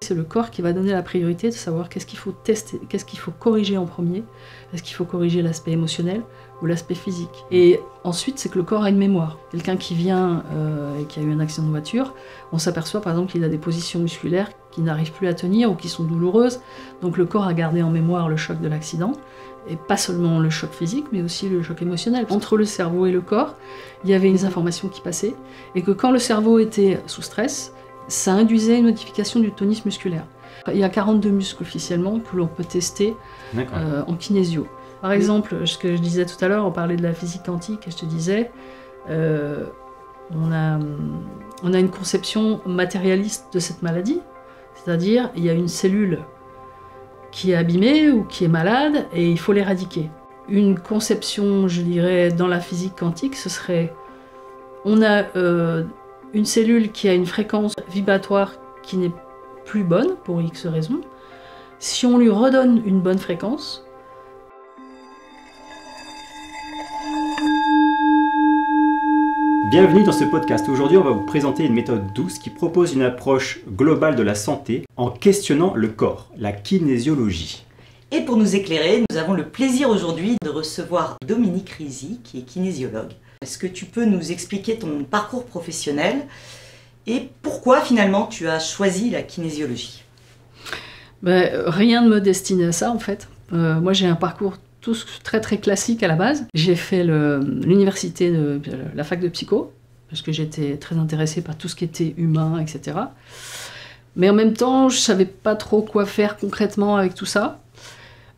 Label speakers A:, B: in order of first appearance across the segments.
A: C'est le corps qui va donner la priorité de savoir qu'est-ce qu'il faut tester, qu'est-ce qu'il faut corriger en premier. Est-ce qu'il faut corriger l'aspect émotionnel ou l'aspect physique? Et ensuite, c'est que le corps a une mémoire. Quelqu'un qui vient et qui a eu un accident de voiture, on s'aperçoit par exemple qu'il a des positions musculaires qui n'arrivent plus à tenir ou qui sont douloureuses. Donc le corps a gardé en mémoire le choc de l'accident. Et pas seulement le choc physique, mais aussi le choc émotionnel. Entre le cerveau et le corps, il y avait des informations qui passaient. Et que quand le cerveau était sous stress, ça induisait une modification du tonus musculaire. Il y a 42 muscles officiellement que l'on peut tester en kinésio. Par exemple, ce que je disais tout à l'heure, on parlait de la physique quantique et je te disais, on a une conception matérialiste de cette maladie, c'est-à-dire il y a une cellule qui est abîmée ou qui est malade et il faut l'éradiquer. Une conception, je dirais, dans la physique quantique, ce serait, on a une cellule qui a une fréquence vibratoire qui n'est plus bonne, pour X raisons. Si on lui redonne une bonne fréquence,
B: bienvenue dans ce podcast. Aujourd'hui, on va vous présenter une méthode douce qui propose une approche globale de la santé en questionnant le corps, la kinésiologie.
C: Et pour nous éclairer, nous avons le plaisir aujourd'hui de recevoir Dominique Rizzi, qui est kinésiologue. Est-ce que tu peux nous expliquer ton parcours professionnel et pourquoi finalement tu as choisi la kinésiologie?
A: Rien ne me destinait à ça en fait. Moi j'ai un parcours tous très très classique à la base. J'ai fait l'université de la fac de psycho, parce que j'étais très intéressée par tout ce qui était humain, etc. Mais en même temps, je savais pas trop quoi faire concrètement avec tout ça.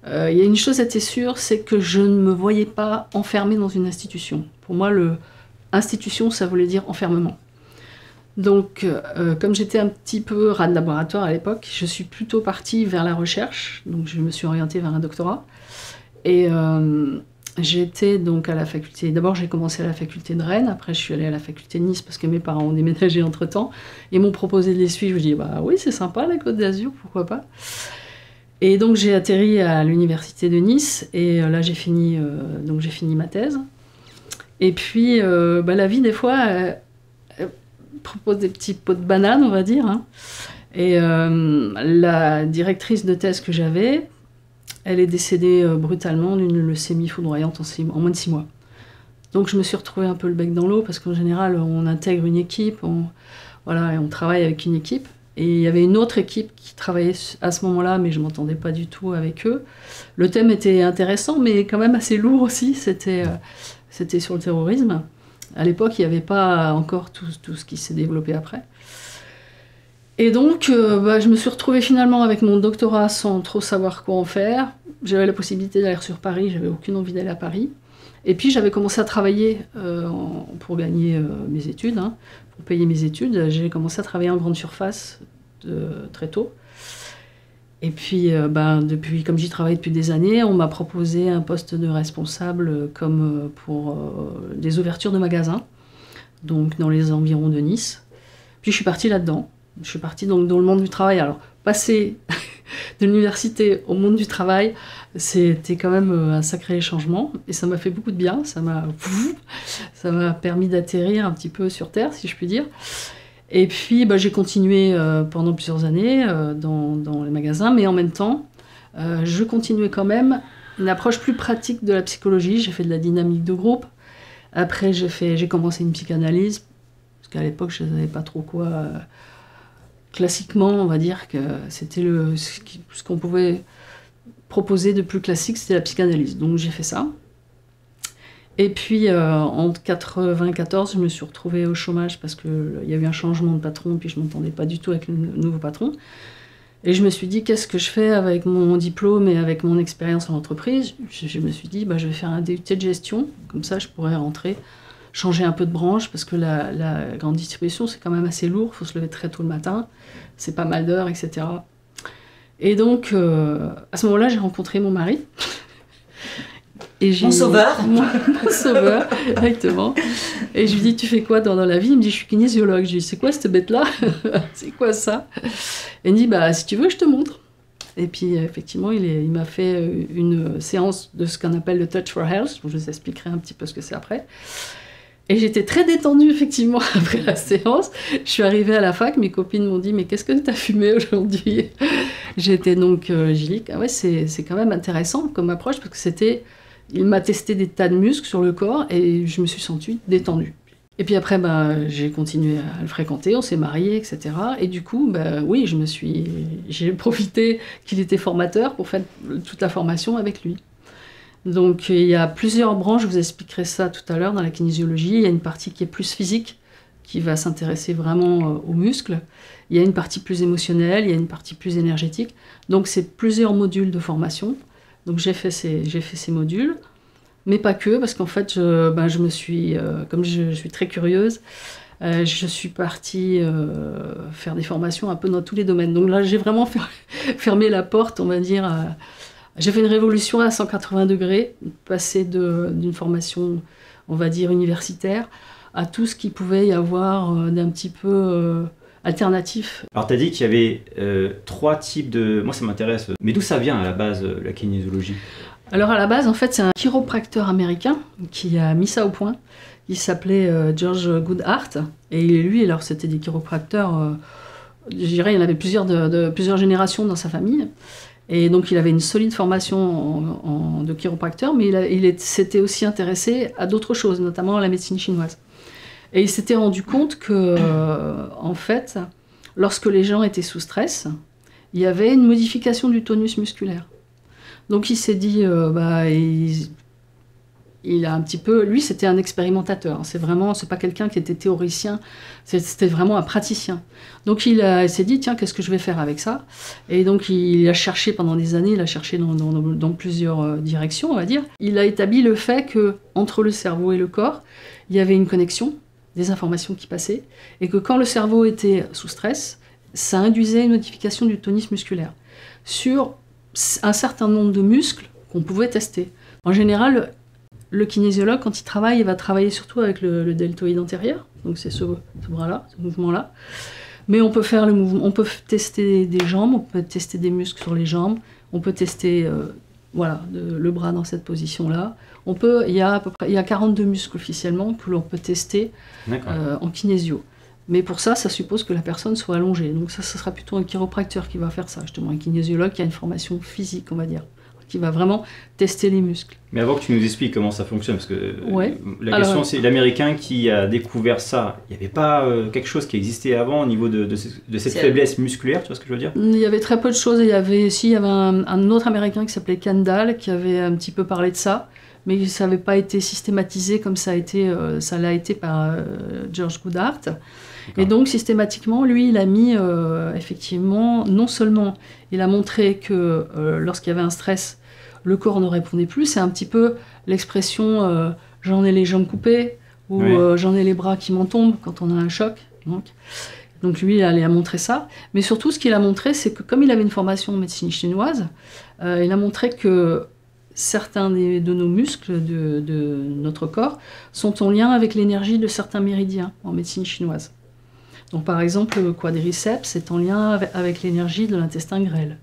A: Il y a une chose était sûre, c'est que je ne me voyais pas enfermée dans une institution. Pour moi, institution, ça voulait dire enfermement. Donc, comme j'étais un petit peu rat de laboratoire à l'époque, je suis plutôt partie vers la recherche. Donc, je me suis orientée vers un doctorat. Et j'étais donc à la faculté. D'abord, j'ai commencé à la faculté de Rennes. Après, je suis allée à la faculté de Nice parce que mes parents ont déménagé entre-temps. Ils m'ont proposé de les suivre. Je dis, bah oui, c'est sympa la Côte d'Azur, pourquoi pas. Et donc, j'ai atterri à l'université de Nice. Et là, j'ai fini ma thèse. Et puis, la vie, des fois, elle propose des petits pots de banane, on va dire. Hein. Et la directrice de thèse que j'avais, elle est décédée brutalement d'une leucémie foudroyante en moins de 6 mois. Donc je me suis retrouvée un peu le bec dans l'eau, parce qu'en général, on intègre une équipe, on travaille avec une équipe. Et il y avait une autre équipe qui travaillait à ce moment-là, mais je ne m'entendais pas du tout avec eux. Le thème était intéressant, mais quand même assez lourd aussi. C'était sur le terrorisme. À l'époque, il n'y avait pas encore tout ce qui s'est développé après. Et donc, je me suis retrouvée finalement avec mon doctorat sans trop savoir quoi en faire. J'avais la possibilité d'aller sur Paris, j'avais aucune envie d'aller à Paris. Et puis j'avais commencé à travailler pour gagner mes études, hein, pour payer mes études. J'ai commencé à travailler en grande surface très tôt. Et puis, comme j'y travaille depuis des années, on m'a proposé un poste de responsable comme pour des ouvertures de magasins, donc dans les environs de Nice. Puis je suis partie là-dedans. Je suis partie donc dans le monde du travail. Alors, passer de l'université au monde du travail, c'était quand même un sacré changement. Et ça m'a fait beaucoup de bien. Ça m'a permis d'atterrir un petit peu sur Terre, si je puis dire. Et puis, j'ai continué pendant plusieurs années dans les magasins. Mais en même temps, je continuais quand même une approche plus pratique de la psychologie. J'ai fait de la dynamique de groupe. Après, j'ai commencé une psychanalyse. Parce qu'à l'époque, je ne savais pas trop quoi... Classiquement, on va dire que c'était ce qu'on pouvait proposer de plus classique, c'était la psychanalyse. Donc j'ai fait ça. Et puis en 1994, je me suis retrouvée au chômage parce qu'il y a eu un changement de patron, puis je ne m'entendais pas du tout avec le nouveau patron. Et je me suis dit, qu'est-ce que je fais avec mon diplôme et avec mon expérience en entreprise? Je me suis dit, je vais faire un DUT de gestion, comme ça je pourrais rentrer, changer un peu de branche, parce que la grande distribution, c'est quand même assez lourd, il faut se lever très tôt le matin, c'est pas mal d'heures, etc. Et donc, à ce moment-là, j'ai rencontré mon mari.
C: Mon sauveur.
A: Mon sauveur, exactement. Et je lui dis, tu fais quoi dans la vie? Il me dit, je suis kinésiologue. Je lui dis, c'est quoi cette bête-là? C'est quoi ça? Et il me dit, si tu veux, je te montre. Et puis, effectivement, il m'a fait une séance de ce qu'on appelle le Touch for Health. Je vous expliquerai un petit peu ce que c'est après. Et j'étais très détendue, effectivement, après la séance. Je suis arrivée à la fac, mes copines m'ont dit « Mais qu'est-ce que tu as fumé aujourd'hui ?» J'étais donc, j'ai dit « Ah ouais, c'est quand même intéressant comme approche, parce que c'était... » Il m'a testé des tas de muscles sur le corps, et je me suis sentie détendue. Et puis après, j'ai continué à le fréquenter, on s'est mariés, etc. Et du coup, oui, j'ai profité qu'il était formateur pour faire toute la formation avec lui. Donc il y a plusieurs branches, je vous expliquerai ça tout à l'heure dans la kinésiologie. Il y a une partie qui est plus physique, qui va s'intéresser vraiment aux muscles. Il y a une partie plus émotionnelle, il y a une partie plus énergétique. Donc c'est plusieurs modules de formation. Donc j'ai fait ces modules, mais pas que, parce qu'en fait, je me suis, comme je suis très curieuse, je suis partie faire des formations un peu dans tous les domaines. Donc là, j'ai vraiment fermé la porte, on va dire. J'ai fait une révolution à 180 degrés, passer d'une formation, on va dire, universitaire, à tout ce qu'il pouvait y avoir d'un petit peu alternatif.
B: Alors, tu as dit qu'il y avait 3 types de... Moi, ça m'intéresse. Mais d'où ça vient, à la base, la kinésiologie?
A: Alors, à la base, en fait, c'est un chiropracteur américain qui a mis ça au point. Il s'appelait George Goodhart. Et lui, alors, c'était des chiropracteurs... je dirais, il y en avait plusieurs générations dans sa famille. Et donc, il avait une solide formation de chiropracteur, mais il s'était aussi intéressé à d'autres choses, notamment à la médecine chinoise. Et il s'était rendu compte que, en fait, lorsque les gens étaient sous stress, il y avait une modification du tonus musculaire. Donc, il s'est dit, il a un petit peu... Lui, c'était un expérimentateur. C'est pas quelqu'un qui était théoricien, c'était vraiment un praticien. Donc, il s'est dit, tiens, qu'est-ce que je vais faire avec ça? Et donc, il a cherché pendant des années, il a cherché dans plusieurs directions, on va dire. Il a établi le fait qu'entre le cerveau et le corps, il y avait une connexion, des informations qui passaient, et que quand le cerveau était sous stress, ça induisait une modification du tonus musculaire sur un certain nombre de muscles qu'on pouvait tester. En général, le kinésiologue, quand il travaille, il va travailler surtout avec le deltoïde antérieur, donc c'est ce bras-là, ce mouvement-là. Mais on peut faire le mouvement, on peut tester des jambes, on peut tester des muscles sur les jambes, on peut tester le bras dans cette position-là. Il y a 42 muscles officiellement que l'on peut tester en kinésio. Mais pour ça, ça suppose que la personne soit allongée. Donc ça sera plutôt un chiropracteur qui va faire ça, justement, un kinésiologue qui a une formation physique, on va dire, qui va vraiment tester les muscles.
B: Mais avant que tu nous expliques comment ça fonctionne, parce que la question c'est l'Américain qui a découvert ça. Il n'y avait pas quelque chose qui existait avant au niveau de cette faiblesse musculaire, tu vois ce que je veux dire? Il
A: y avait très peu de choses. Il y avait un autre Américain qui s'appelait Kendall qui avait un petit peu parlé de ça, mais ça n'avait pas été systématisé comme ça l'a été par George Goodhart. Et donc, systématiquement, lui, il a mis, effectivement, non seulement, il a montré que lorsqu'il y avait un stress, le corps ne répondait plus. C'est un petit peu l'expression j'en ai les jambes coupées ou j'en ai les bras qui m'en tombent quand on a un choc. Donc lui, il a montré ça. Mais surtout, ce qu'il a montré, c'est que comme il avait une formation en médecine chinoise, il a montré que certains de nos muscles de notre corps sont en lien avec l'énergie de certains méridiens en médecine chinoise. Donc par exemple, le quadriceps est en lien avec l'énergie de l'intestin grêle.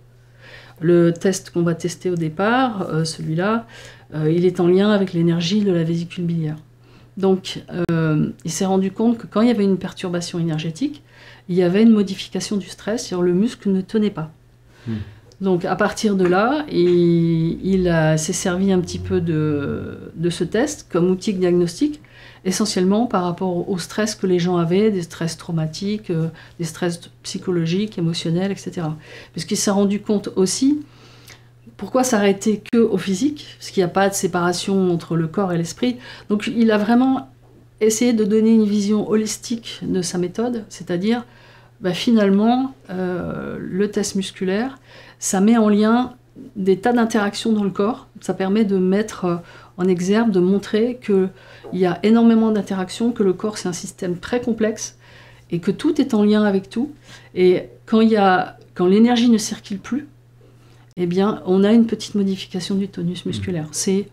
A: Le test qu'on va tester au départ, celui-là, il est en lien avec l'énergie de la vésicule biliaire. Donc il s'est rendu compte que quand il y avait une perturbation énergétique, il y avait une modification du stress, c'est-à-dire le muscle ne tenait pas. Donc à partir de là, il s'est servi un petit peu de ce test comme outil diagnostique, essentiellement par rapport au stress que les gens avaient, des stress traumatiques, des stress psychologiques, émotionnels, etc. Puisqu'il s'est rendu compte aussi, pourquoi s'arrêter qu'au physique, parce qu'il n'y a pas de séparation entre le corps et l'esprit. Donc il a vraiment essayé de donner une vision holistique de sa méthode, c'est-à-dire finalement, le test musculaire, ça met en lien des tas d'interactions dans le corps, ça permet de mettre en exergue, de montrer qu'il y a énormément d'interactions, que le corps c'est un système très complexe et que tout est en lien avec tout. Et quand l'énergie ne circule plus, eh bien, on a une petite modification du tonus musculaire. C'est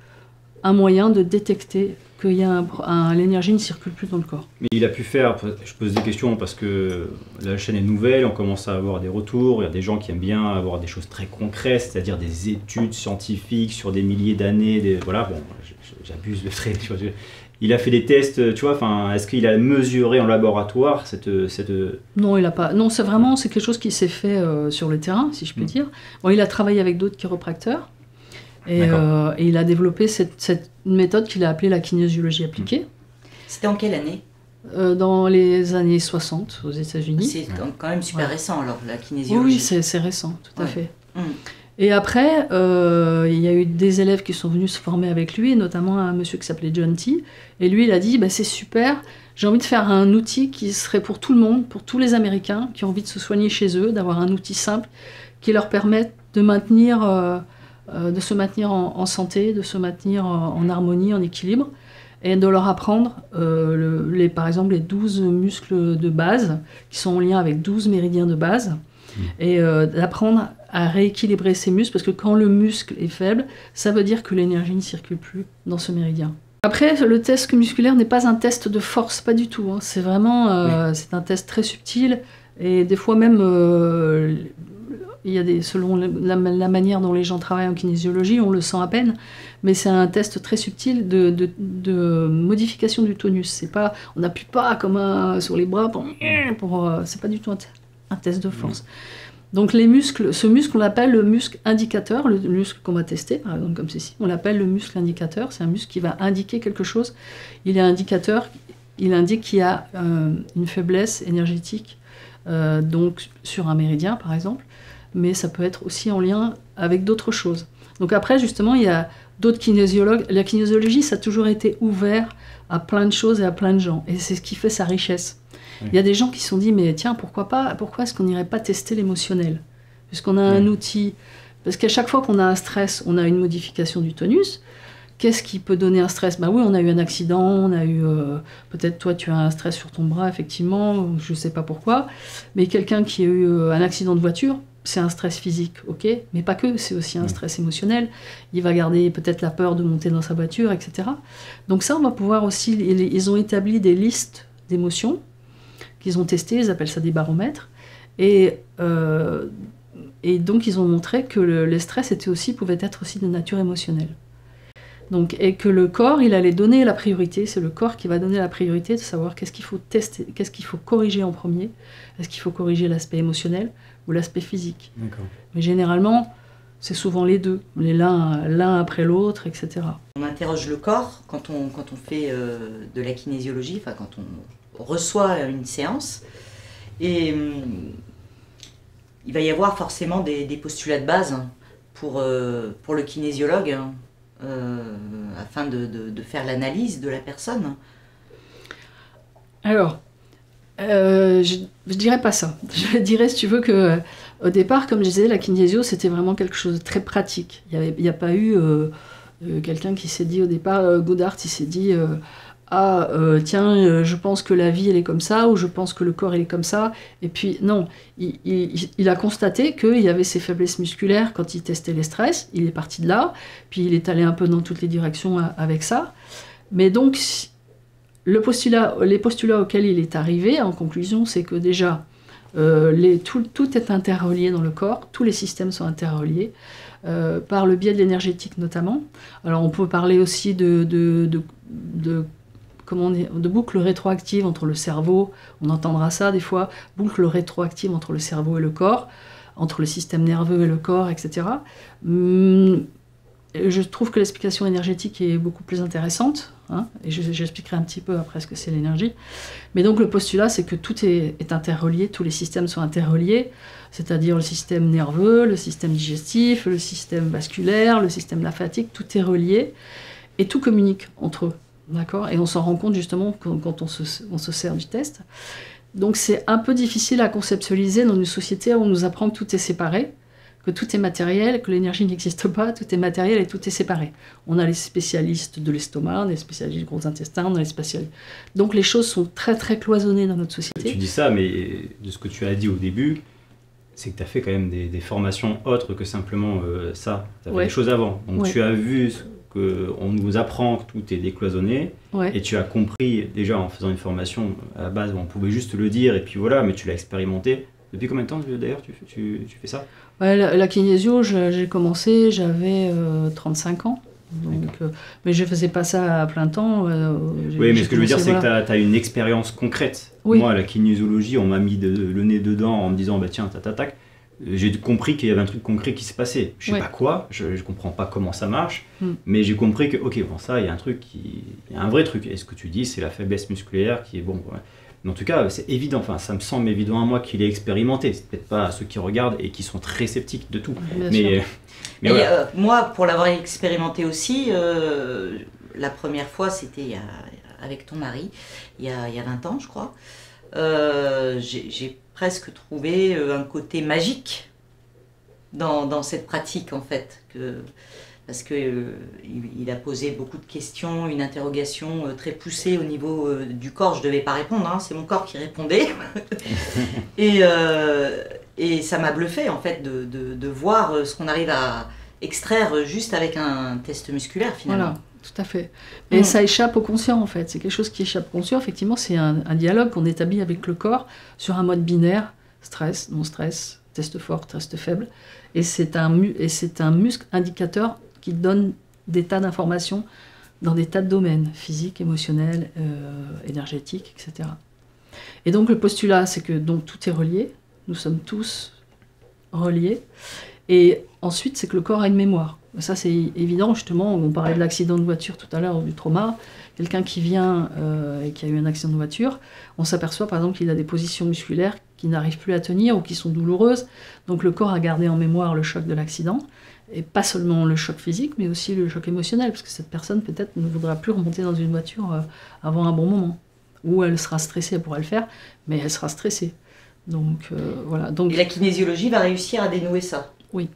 A: un moyen de détecter que l'énergie ne circule plus dans le corps.
B: Mais il a pu faire, je pose des questions parce que la chaîne est nouvelle, on commence à avoir des retours, il y a des gens qui aiment bien avoir des choses très concrètes, c'est-à-dire des études scientifiques sur des milliers d'années, voilà, bon, j'abuse le trait, il a fait des tests, tu vois, est-ce qu'il a mesuré en laboratoire cette...
A: Non, il a pas. Non, c'est quelque chose qui s'est fait sur le terrain, si je peux dire. Bon, il a travaillé avec d'autres chiropracteurs et il a développé cette méthode qu'il a appelée la kinésiologie appliquée.
C: C'était en quelle année ?
A: Dans les années 60 aux États-Unis.
C: C'est quand même super récent alors, la kinésiologie.
A: Oui, c'est récent, tout à fait. Et après, il y a eu des élèves qui sont venus se former avec lui, notamment un monsieur qui s'appelait John T. Et lui, il a dit, c'est super, j'ai envie de faire un outil qui serait pour tout le monde, pour tous les Américains qui ont envie de se soigner chez eux, d'avoir un outil simple qui leur permette de se maintenir en santé, de se maintenir en harmonie, en équilibre, et de leur apprendre, par exemple, les 12 muscles de base, qui sont en lien avec 12 méridiens de base, et d'apprendre à rééquilibrer ces muscles, parce que quand le muscle est faible, ça veut dire que l'énergie ne circule plus dans ce méridien. Après, le test musculaire n'est pas un test de force, pas du tout. Hein. C'est vraiment c'est un test très subtil, et des fois même, il y a selon la manière dont les gens travaillent en kinésiologie, on le sent à peine, mais c'est un test très subtil de modification du tonus. C'est pas, on n'appuie pas comme sur les bras c'est pas du tout un test de force. Donc ce muscle, on l'appelle le muscle indicateur, le muscle qu'on va tester, par exemple comme ceci, on l'appelle le muscle indicateur, c'est un muscle qui va indiquer quelque chose. Il est indicateur, il indique qu'il y a une faiblesse énergétique, donc sur un méridien par exemple, mais ça peut être aussi en lien avec d'autres choses. Donc après, justement, il y a d'autres kinésiologues. La kinésiologie, ça a toujours été ouvert à plein de choses et à plein de gens, et c'est ce qui fait sa richesse. Il y a des gens qui se sont dit, mais tiens, pourquoi est-ce qu'on n'irait pas tester l'émotionnel ? Puisqu'on a un outil, parce qu'à chaque fois qu'on a un stress, on a une modification du tonus. Qu'est-ce qui peut donner un stress ? Oui, on a eu un accident, on a eu, peut-être toi tu as un stress sur ton bras, effectivement, je ne sais pas pourquoi, mais quelqu'un qui a eu un accident de voiture, c'est un stress physique, ok, mais pas que, c'est aussi un stress émotionnel. Il va garder peut-être la peur de monter dans sa voiture, etc. Donc ça, on va pouvoir aussi, ils ont établi des listes d'émotions, qu'ils ont testé, ils appellent ça des baromètres, et donc ils ont montré que le stress pouvait être aussi de nature émotionnelle. Donc, et que le corps, il allait donner la priorité, c'est le corps qui va donner la priorité de savoir qu'est-ce qu'il faut tester, qu'est-ce qu'il faut corriger en premier, est-ce qu'il faut corriger l'aspect émotionnel ou l'aspect physique. Mais généralement, c'est souvent les deux, l'un après l'autre, etc.
C: On interroge le corps quand on fait de la kinésiologie, enfin quand on reçoit une séance, et il va y avoir forcément des postulats de base pour le kinésiologue, afin de faire l'analyse de la personne.
A: Alors, je dirais pas ça. Je dirais, si tu veux, que au départ, comme je disais, la kinésio, c'était vraiment quelque chose de très pratique. Il n'y a pas eu quelqu'un qui s'est dit au départ, Goddard, il s'est dit tiens, je pense que la vie elle est comme ça, ou je pense que le corps il est comme ça. Et puis non, il a constaté qu'il y avait ces faiblesses musculaires quand il testait les stress. Il est parti de là, puis il est allé un peu dans toutes les directions avec ça. Mais donc, les postulats auxquels il est arrivé, en conclusion, c'est que déjà, tout est interrelié dans le corps, tous les systèmes sont interreliés, par le biais de l'énergétique notamment. Alors on peut parler aussi de boucles rétroactives entre le cerveau, on entendra ça des fois, boucles rétroactives entre le cerveau et le corps, entre le système nerveux et le corps, etc. Je trouve que l'explication énergétique est beaucoup plus intéressante, hein, et j'expliquerai un petit peu après ce que c'est l'énergie. Mais donc le postulat, c'est que tout est interrelié, tous les systèmes sont interreliés, c'est-à-dire le système nerveux, le système digestif, le système vasculaire, le système lymphatique, tout est relié, et tout communique entre eux. D'accord ? Et on s'en rend compte justement quand on se sert du test. Donc c'est un peu difficile à conceptualiser dans une société où on nous apprend que tout est séparé, que tout est matériel, que l'énergie n'existe pas, tout est matériel et tout est séparé. On a les spécialistes de l'estomac, on a les spécialistes du gros intestin, on a les spécialistes... Donc les choses sont très très cloisonnées dans notre société.
B: Tu dis ça, mais de ce que tu as dit au début, c'est que tu as fait quand même des formations autres que simplement ça. Tu as fait des choses avant. Donc tu as vu... qu'on nous apprend que tout est décloisonné, et tu as compris déjà en faisant une formation à la base où on pouvait juste le dire et puis voilà, mais tu l'as expérimenté. Depuis combien de temps d'ailleurs tu fais ça ?
A: La kinésio, j'ai commencé, j'avais 35 ans, Donc, mais je ne faisais pas ça à plein temps.
B: Oui, mais ce que je veux dire, c'est que tu as une expérience concrète. Oui. Moi, la kinésiologie, on m'a mis le nez dedans en me disant, bah, tiens, tac. J'ai compris qu'il y avait un truc concret qui se passait. Je ne sais pas quoi, je ne comprends pas comment ça marche, mais j'ai compris que, ok, bon, ça, il y a un truc, il y a un vrai truc. Et ce que tu dis, c'est la faiblesse musculaire qui est bon. Ouais. Mais en tout cas, c'est évident, enfin, ça me semble évident à moi qu'il est expérimenté. C'est peut-être pas à ceux qui regardent et qui sont très sceptiques de tout. Mais
C: voilà. Moi, pour l'avoir expérimenté aussi, la première fois, c'était avec ton mari, il y a 20 ans, je crois. J'ai presque trouvé un côté magique dans cette pratique, en fait. Parce qu'il a posé beaucoup de questions, une interrogation très poussée au niveau du corps. Je ne devais pas répondre, hein, c'est mon corps qui répondait. Et ça m'a bluffé, en fait, de voir ce qu'on arrive à extraire juste avec un test musculaire, finalement.
A: Voilà, tout à fait. Et ça échappe au conscient, en fait. C'est quelque chose qui échappe au conscient. Effectivement, c'est un dialogue qu'on établit avec le corps sur un mode binaire, stress, non-stress, test fort, test faible. Et c'est un muscle indicateur qui donne des tas d'informations dans des tas de domaines, physiques, émotionnels, énergétiques, etc. Et donc le postulat, c'est que donc, tout est relié, nous sommes tous reliés, et ensuite c'est que le corps a une mémoire. Ça c'est évident, justement, on parlait de l'accident de voiture tout à l'heure, ou du trauma, quelqu'un qui vient et qui a eu un accident de voiture, on s'aperçoit par exemple qu'il a des positions musculaires qui n'arrivent plus à tenir ou qui sont douloureuses, donc le corps a gardé en mémoire le choc de l'accident, et pas seulement le choc physique, mais aussi le choc émotionnel, parce que cette personne peut-être ne voudra plus remonter dans une voiture avant un bon moment. Ou elle sera stressée, elle pourra le faire, mais elle sera stressée. Donc voilà. Donc,
C: et la kinésiologie va réussir à dénouer ça.
A: Oui.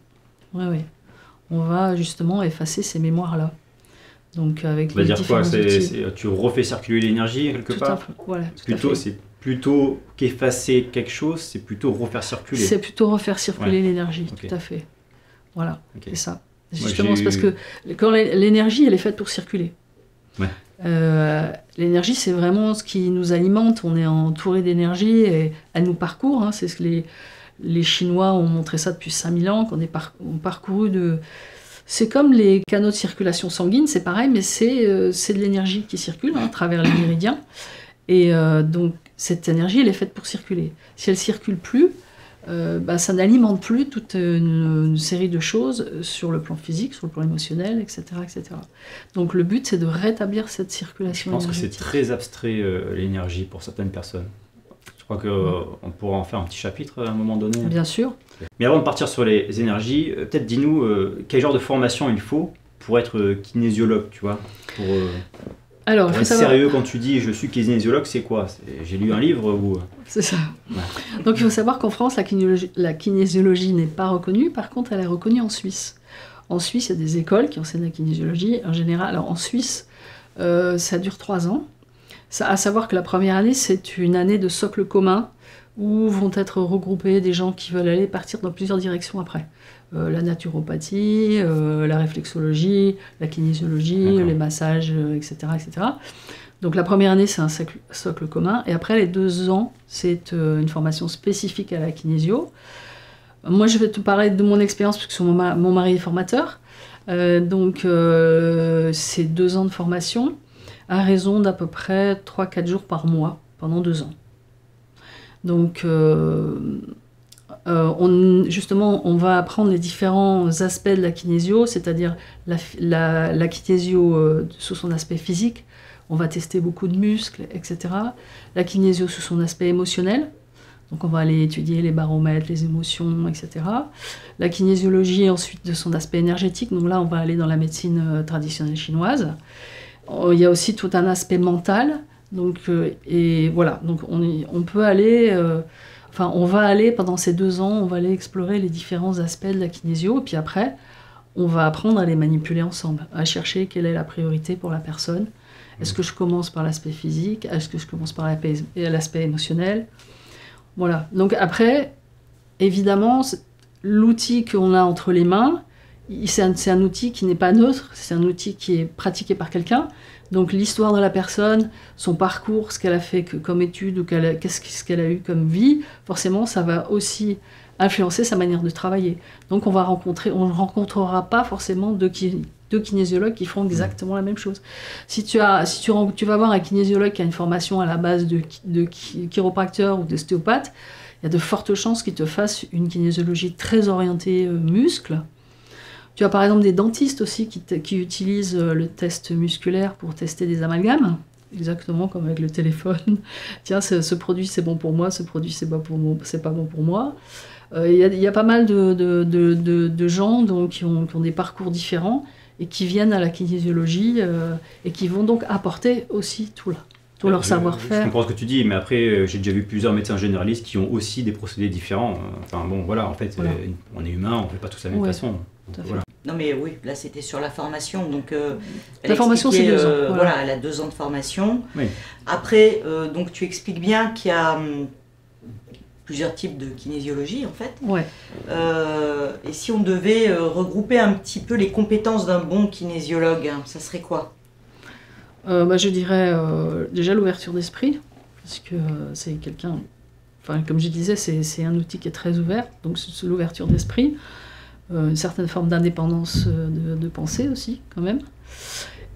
A: On va justement effacer ces mémoires-là. Donc avec
B: les différents outils. Tu refais circuler l'énergie quelque part.
A: Voilà.
B: C'est plutôt qu'effacer quelque chose, c'est plutôt refaire circuler.
A: C'est plutôt refaire circuler l'énergie, tout à fait. Voilà, c'est ça. Justement, c'est parce que quand l'énergie, elle est faite pour circuler.
B: Ouais.
A: L'énergie, c'est vraiment ce qui nous alimente. On est entouré d'énergie et elle nous parcourt. Hein. C'est ce que les Chinois ont montré ça depuis 5000 ans, qu'on on parcouru de... C'est comme les canaux de circulation sanguine, c'est pareil, mais c'est de l'énergie qui circule à travers les méridiens. Et donc, cette énergie, elle est faite pour circuler. Si elle ne circule plus, ça n'alimente plus toute une série de choses sur le plan physique, sur le plan émotionnel, etc. etc. Donc le but, c'est de rétablir cette circulation énergétique.
B: Je pense que c'est très abstrait, l'énergie, pour certaines personnes. Je crois qu'on pourra en faire un petit chapitre à un moment donné.
A: Bien sûr.
B: Mais avant de partir sur les énergies, peut-être dis-nous quel genre de formation il faut pour être kinésiologue, tu vois,
A: Alors,
B: pour être sérieux quand tu dis je suis kinésiologue, c'est quoi? J'ai lu un livre ou...
A: C'est ça. Ouais. Donc il faut savoir qu'en France, la kinésiologie n'est pas reconnue, par contre elle est reconnue en Suisse. En Suisse, il y a des écoles qui enseignent la kinésiologie. En général, alors en Suisse, ça dure 3 ans. À savoir que la première année, c'est une année de socle commun où vont être regroupés des gens qui veulent partir dans plusieurs directions après. La naturopathie, la réflexologie, la kinésiologie, les massages, etc., etc. Donc la première année, c'est un socle commun. Et après, les 2 ans, c'est une formation spécifique à la kinésio. Moi, je vais te parler de mon expérience, puisque mon mari est formateur. Donc, c'est 2 ans de formation, à raison d'à peu près 3-4 jours par mois, pendant 2 ans. Donc... justement, on va apprendre les différents aspects de la kinésio, c'est-à-dire la kinésio sous son aspect physique. On va tester beaucoup de muscles, etc. La kinésio sous son aspect émotionnel. Donc on va aller étudier les baromètres, les émotions, etc. La kinésiologie ensuite de son aspect énergétique. Donc là, on va aller dans la médecine traditionnelle chinoise. Il y a aussi tout un aspect mental. Donc, et voilà, donc on peut aller... on va aller, pendant ces 2 ans, on va aller explorer les différents aspects de la kinésio, et puis après, on va apprendre à les manipuler ensemble, à chercher quelle est la priorité pour la personne. Est-ce que je commence par l'aspect physique? Est-ce que je commence par l'aspect émotionnel? Voilà. Donc après, évidemment, l'outil qu'on a entre les mains, c'est un outil qui n'est pas neutre, c'est un outil qui est pratiqué par quelqu'un. Donc l'histoire de la personne, son parcours, ce qu'elle a fait comme étude, ou ce qu'elle a eu comme vie, forcément ça va aussi influencer sa manière de travailler. Donc on ne rencontrera pas forcément deux deux kinésiologues qui feront exactement la même chose. Si tu vas voir un kinésiologue qui a une formation à la base de chiropracteur ou d'ostéopathe, il y a de fortes chances qu'il te fasse une kinésiologie très orientée muscle. Tu as par exemple des dentistes aussi qui utilisent le test musculaire pour tester des amalgames, exactement comme avec le téléphone. Tiens, ce produit c'est bon pour moi, ce produit c'est pas bon pour moi. Il y a pas mal de gens donc, qui ont des parcours différents et qui viennent à la kinésiologie et qui vont donc apporter aussi tout leur savoir-faire.
B: Je comprends ce que tu dis, mais après, j'ai déjà vu plusieurs médecins généralistes qui ont aussi des procédés différents. Enfin bon, voilà, en fait, on est humain, on ne fait pas tous la même façon. Donc, voilà.
C: Non mais oui, là c'était sur la formation, donc
A: la formation c'est 2 ans.
C: Voilà, elle a 2 ans de formation.
B: Oui.
C: Après, donc tu expliques bien qu'il y a plusieurs types de kinésiologie en fait.
A: Ouais.
C: Et si on devait regrouper un petit peu les compétences d'un bon kinésiologue, ça serait quoi ?
A: Je dirais déjà l'ouverture d'esprit, parce que c'est quelqu'un, enfin comme je disais, c'est un outil qui est très ouvert, donc c'est l'ouverture d'esprit, une certaine forme d'indépendance de pensée aussi quand même,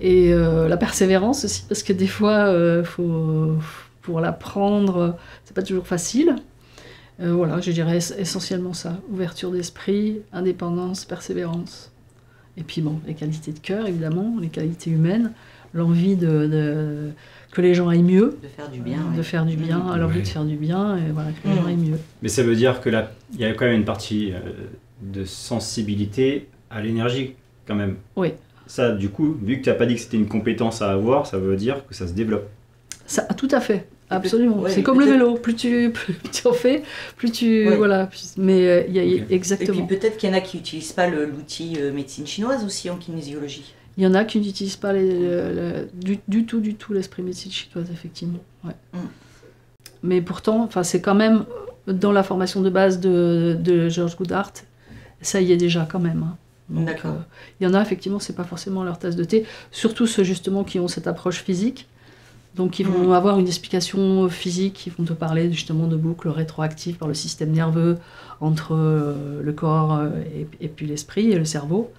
A: et la persévérance aussi, parce que des fois, pour l'apprendre, c'est pas toujours facile. Voilà, je dirais essentiellement ça, ouverture d'esprit, indépendance, persévérance, et puis bon, les qualités de cœur évidemment, les qualités humaines, l'envie que les gens aillent mieux.
C: De faire du bien.
A: De faire du bien, l'envie de faire du bien, et voilà, que les gens aillent mieux.
B: Mais ça veut dire que là, il y a quand même une partie de sensibilité à l'énergie, quand même.
A: Oui.
B: Ça, du coup, vu que tu n'as pas dit que c'était une compétence à avoir, ça veut dire que ça se développe.
A: Ça, tout à fait, absolument. C'est comme le vélo, plus tu en fais, plus tu... Voilà, mais il y a exactement.
C: Et puis peut-être qu'il y en a qui n'utilisent pas l'outil médecine chinoise aussi en kinésiologie.
A: Il y en a qui n'utilisent pas du tout l'esprit médecine chinoise, effectivement. Ouais. Mais pourtant, c'est quand même dans la formation de base de George Goodhart, ça y est déjà quand même.
C: D'accord.
A: Il y en a, effectivement, c'est pas forcément leur tasse de thé, surtout ceux justement qui ont cette approche physique. Donc ils vont avoir une explication physique, ils vont te parler justement de boucles rétroactives par le système nerveux entre le corps et puis l'esprit et le cerveau.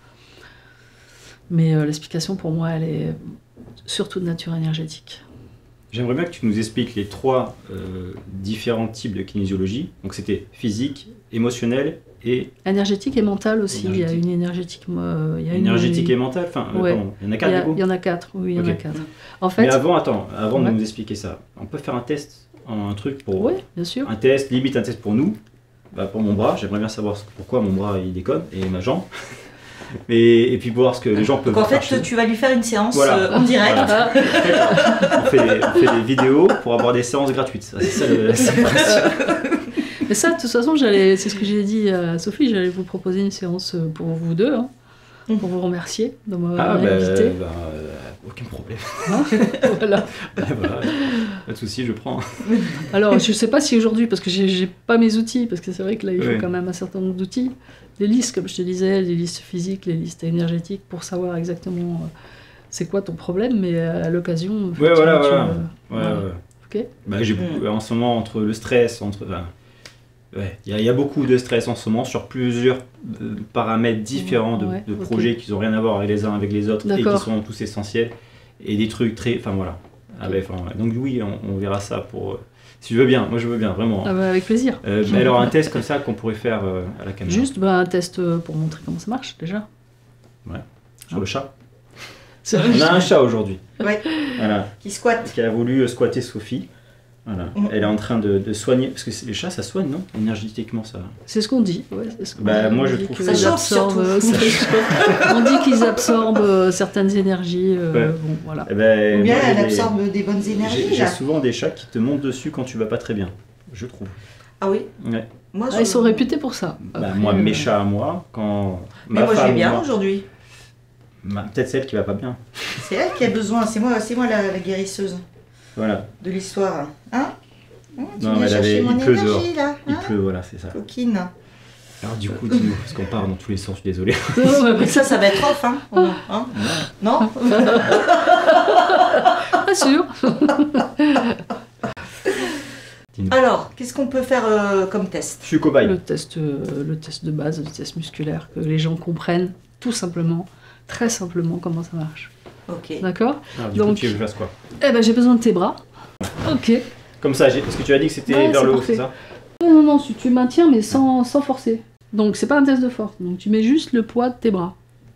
A: Mais l'explication pour moi, elle est surtout de nature énergétique.
B: J'aimerais bien que tu nous expliques les 3 différents types de kinésiologie. Donc c'était physique, émotionnel et...
A: Énergétique et mentale aussi. Il y a une énergétique...
B: énergétique et mentale, enfin, il y en a 4 du coup.
A: Il y en a 4, oui, il y en a 4. En fait,
B: mais avant de nous expliquer ça, on peut faire un test, un truc pour...
A: Oui, bien sûr.
B: Un test, limite un test pour nous, pour mon bras. J'aimerais bien savoir pourquoi mon bras il déconne et ma jambe. Et puis voir ce que les gens peuvent
C: faire. Donc en fait, tu vas lui faire une séance en direct.
B: Voilà. On fait des vidéos pour avoir des séances gratuites. Ça, c'est ça le principe.
A: Mais ça, de toute façon, c'est ce que j'ai dit à Sophie, j'allais vous proposer une séance pour vous deux, pour vous remercier de m'avoir invité.
B: Aucun problème.
A: Voilà.
B: Voilà. Pas de souci, je prends.
A: Alors, je ne sais pas si aujourd'hui, parce que j'ai pas mes outils, parce que c'est vrai que là, il faut quand même un certain nombre d'outils. Les listes, comme je te disais, les listes physiques, les listes énergétiques, pour savoir exactement c'est quoi ton problème, mais à l'occasion...
B: Ouais, voilà.
A: Ok.
B: J'ai beaucoup, en ce moment, entre le stress, il y a beaucoup de stress en ce moment sur plusieurs paramètres différents de projets qui n'ont rien à voir les uns avec les autres et qui sont tous essentiels. Et des trucs très... Enfin, voilà. Donc oui, on verra ça pour... Si je veux bien, moi je veux bien, vraiment.
A: Avec plaisir.
B: Mais alors un test comme ça qu'on pourrait faire à la caméra.
A: Juste un test pour montrer comment ça marche déjà.
B: Ouais. Sur le chat. On a un chat aujourd'hui.
C: Ouais.
B: Voilà.
C: Qui squatte.
B: Qui a voulu squatter Sophie. Voilà. Elle est en train de soigner, parce que les chats ça soigne, non? Énergétiquement ça.
A: C'est ce qu'on dit. Ouais,
B: moi je trouve
C: ça chauffe surtout.
A: On dit qu'ils absorbent certaines énergies. Bon, voilà.
C: Ou bien elle absorbe des bonnes énergies.
B: J'ai souvent des chats qui te montent dessus quand tu vas pas très bien, je trouve.
C: Ah oui.
B: Ouais.
A: Ils sont réputés pour ça.
B: Moi, mes chats à moi, quand
C: mais moi je vais bien aujourd'hui.
B: Peut-être celle qui va pas bien.
C: C'est elle qui a besoin. C'est moi la guérisseuse.
B: Voilà.
C: De l'histoire.
B: Non, mais il pleut dehors. Il pleut, voilà, c'est ça.
C: Coquine.
B: Alors du coup, dis-nous, parce qu'on part dans tous les sens, je suis désolé.
C: Ça va être off, Non.
A: Pas sûr.
B: Dis-nous.
C: Alors, qu'est-ce qu'on peut faire comme test?
B: Je suis cobaye.
A: Le test de base, le test musculaire, que les gens comprennent tout simplement, très simplement comment ça marche.
C: Ok.
A: D'accord?
B: Alors, du coup, tu veux que je fasse quoi?
A: Eh ben, j'ai besoin de tes bras. Ok.
B: Comme ça, parce que tu as dit que c'était
A: Ouais,
B: vers
A: c'est
B: le haut,
A: parfait.
B: c'est ça?
A: Non, tu maintiens, mais sans forcer. Donc, c'est pas un test de force. Donc, tu mets juste le poids de tes bras.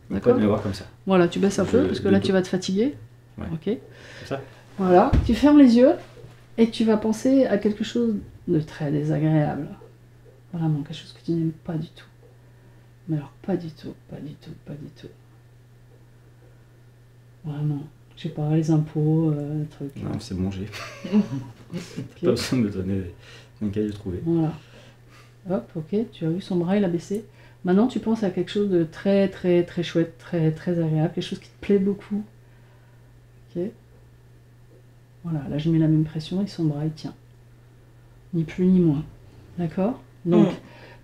B: Pas
A: D'accord?
B: de me voir comme ça.
A: Voilà, tu baisses un peu, parce que là, tu vas te fatiguer.
B: Ouais.
A: Ok.
B: Comme ça?
A: Voilà, tu fermes les yeux et tu vas penser à quelque chose de très désagréable. Vraiment, quelque chose que tu n'aimes pas du tout. Mais alors, pas du tout. Vraiment. Je sais pas, les impôts, trucs.
B: Non, c'est bon, j'ai.
A: Ok.
B: Pas besoin de me donner un cahier de trouver.
A: Voilà. Hop, ok, tu as vu son bras, il a baissé. Maintenant, tu penses à quelque chose de très chouette, très agréable, quelque chose qui te plaît beaucoup. Ok. Voilà, là je mets la même pression et son bras il tient. Ni plus ni moins. D'accord? Donc,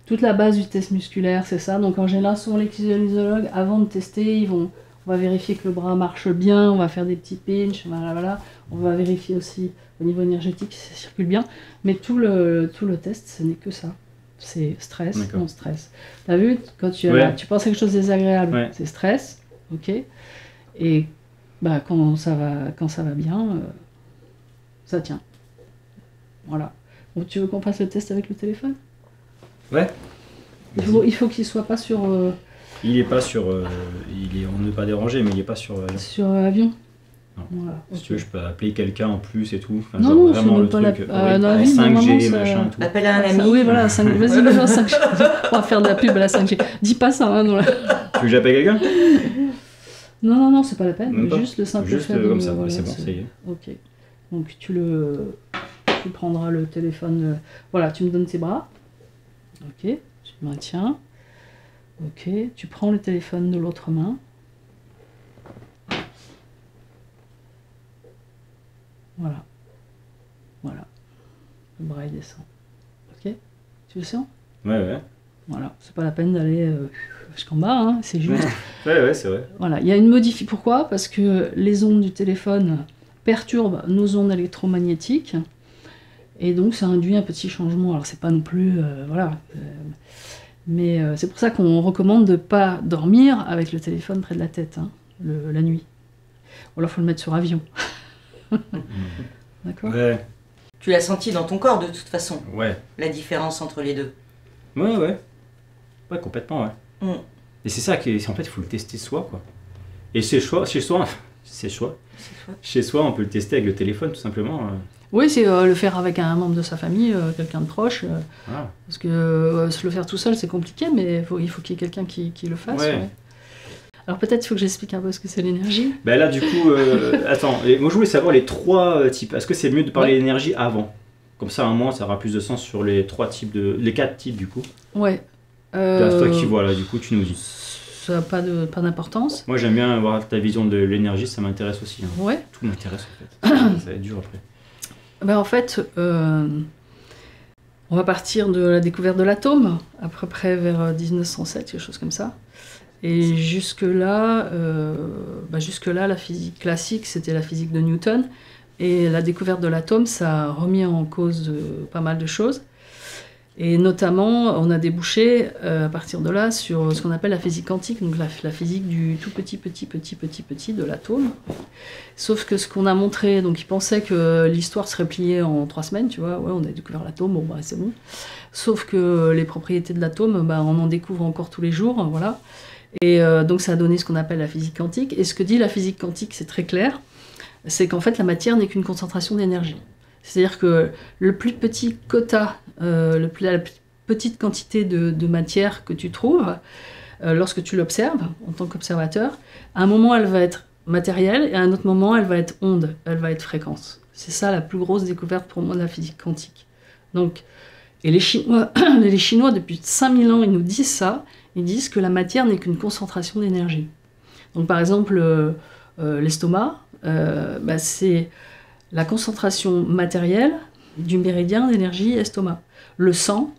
A: toute la base du test musculaire, c'est ça. Donc en général, souvent les kinésiologues, avant de tester, on va vérifier que le bras marche bien, on va faire des petits pinches, voilà. On va vérifier aussi au niveau énergétique si ça circule bien. Mais tout le test, ce n'est que ça. C'est stress, non stress. T'as vu, quand tu penses à quelque chose de désagréable, c'est stress, ok. Et bah, quand ça va bien, ça tient. Voilà. Donc tu veux qu'on fasse le test avec le téléphone?
B: Ouais.
A: Il faut qu'il soit pas sur...
B: Il est pas sur... il est en ne pas déranger, mais il est pas sur avion.
A: Sur avion.
B: Non.
A: Voilà,
B: Si tu veux, je peux appeler quelqu'un en plus et tout. Enfin,
A: non,
B: vraiment
A: c'est
B: le
A: pas
B: truc,
A: la...
B: en 5G, machin et tout.
C: Appelle à un ami.
A: Oui, voilà, 5G. Vas-y, va faire 5G. On va faire de la pub à la 5G. Dis pas ça, hein, non.
B: Tu veux que j'appelle quelqu'un?
A: Non, c'est pas la peine.
B: Même pas.
A: Juste le simple
B: Juste
A: fait de...
B: comme ça,
A: voilà,
B: c'est bon, ça y est.
A: Ok. Donc tu prendras le téléphone... Voilà, tu me donnes tes bras. Ok, tu maintiens. Ok, tu prends le téléphone de l'autre main. Voilà. Le bras il descend. Ok? Tu le sens?
B: Ouais.
A: Voilà, c'est pas la peine d'aller jusqu'en bas, hein, c'est juste...
B: ouais, c'est vrai.
A: Voilà, il y a une modification. Pourquoi? Parce que les ondes du téléphone perturbent nos ondes électromagnétiques, et donc ça induit un petit changement. Alors c'est pas non plus... mais c'est pour ça qu'on recommande de ne pas dormir avec le téléphone près de la tête, hein, la nuit. Ou alors il faut le mettre sur avion. D'accord?
B: Ouais.
C: Tu l'as senti dans ton corps de toute façon,
B: Ouais.
C: la différence entre les deux.
B: Ouais, complètement, ouais. Et c'est ça en fait, il faut le tester soi, quoi. Et chez soi, on peut le tester avec le téléphone, tout simplement.
A: Oui, c'est le faire avec un membre de sa famille, quelqu'un de proche.
B: Voilà.
A: Parce que se le faire tout seul, c'est compliqué, mais il faut qu'il y ait quelqu'un qui le fasse.
B: Ouais.
A: Ouais. Alors peut-être il faut que j'explique un peu ce que c'est l'énergie.
B: Ben là, du coup, attends, moi je voulais savoir les 3 types. Est-ce que c'est mieux de parler d'énergie avant? Comme ça, à un moment, ça aura plus de sens sur les 4 types, du coup.
A: Ouais.
B: Toi qui vois, là, du coup, tu nous dis.
A: Ça n'a pas d'importance.
B: Moi, j'aime bien avoir ta vision de l'énergie, ça m'intéresse aussi. Hein.
A: Ouais.
B: Tout m'intéresse, en fait. Ça va être dur après.
A: Ben, en fait, on va partir de la découverte de l'atome, à peu près vers 1907, quelque chose comme ça. Et jusque-là, la physique classique, c'était la physique de Newton. Et la découverte de l'atome, ça a remis en cause pas mal de choses. Et notamment, on a débouché à partir de là sur ce qu'on appelle la physique quantique, donc la physique du tout petit de l'atome. Sauf que ce qu'on a montré, donc ils pensaient que l'histoire serait pliée en 3 semaines, tu vois, ouais, on a découvert l'atome, bon, bah, c'est bon. Sauf que les propriétés de l'atome, bah, on en découvre encore tous les jours, voilà. Et donc ça a donné ce qu'on appelle la physique quantique. Et ce que dit la physique quantique, c'est très clair, c'est qu'en fait la matière n'est qu'une concentration d'énergie. C'est-à-dire que le plus petit quota, la plus petite quantité de matière que tu trouves, lorsque tu l'observes en tant qu'observateur, à un moment elle va être matérielle et à un autre moment elle va être onde, elle va être fréquence. C'est ça la plus grosse découverte pour moi de la physique quantique. Donc, et les Chinois, depuis 5000 ans, ils nous disent ça, ils disent que la matière n'est qu'une concentration d'énergie. Donc par exemple, l'estomac, c'est la concentration matérielle du méridien d'énergie estomac. Le sang,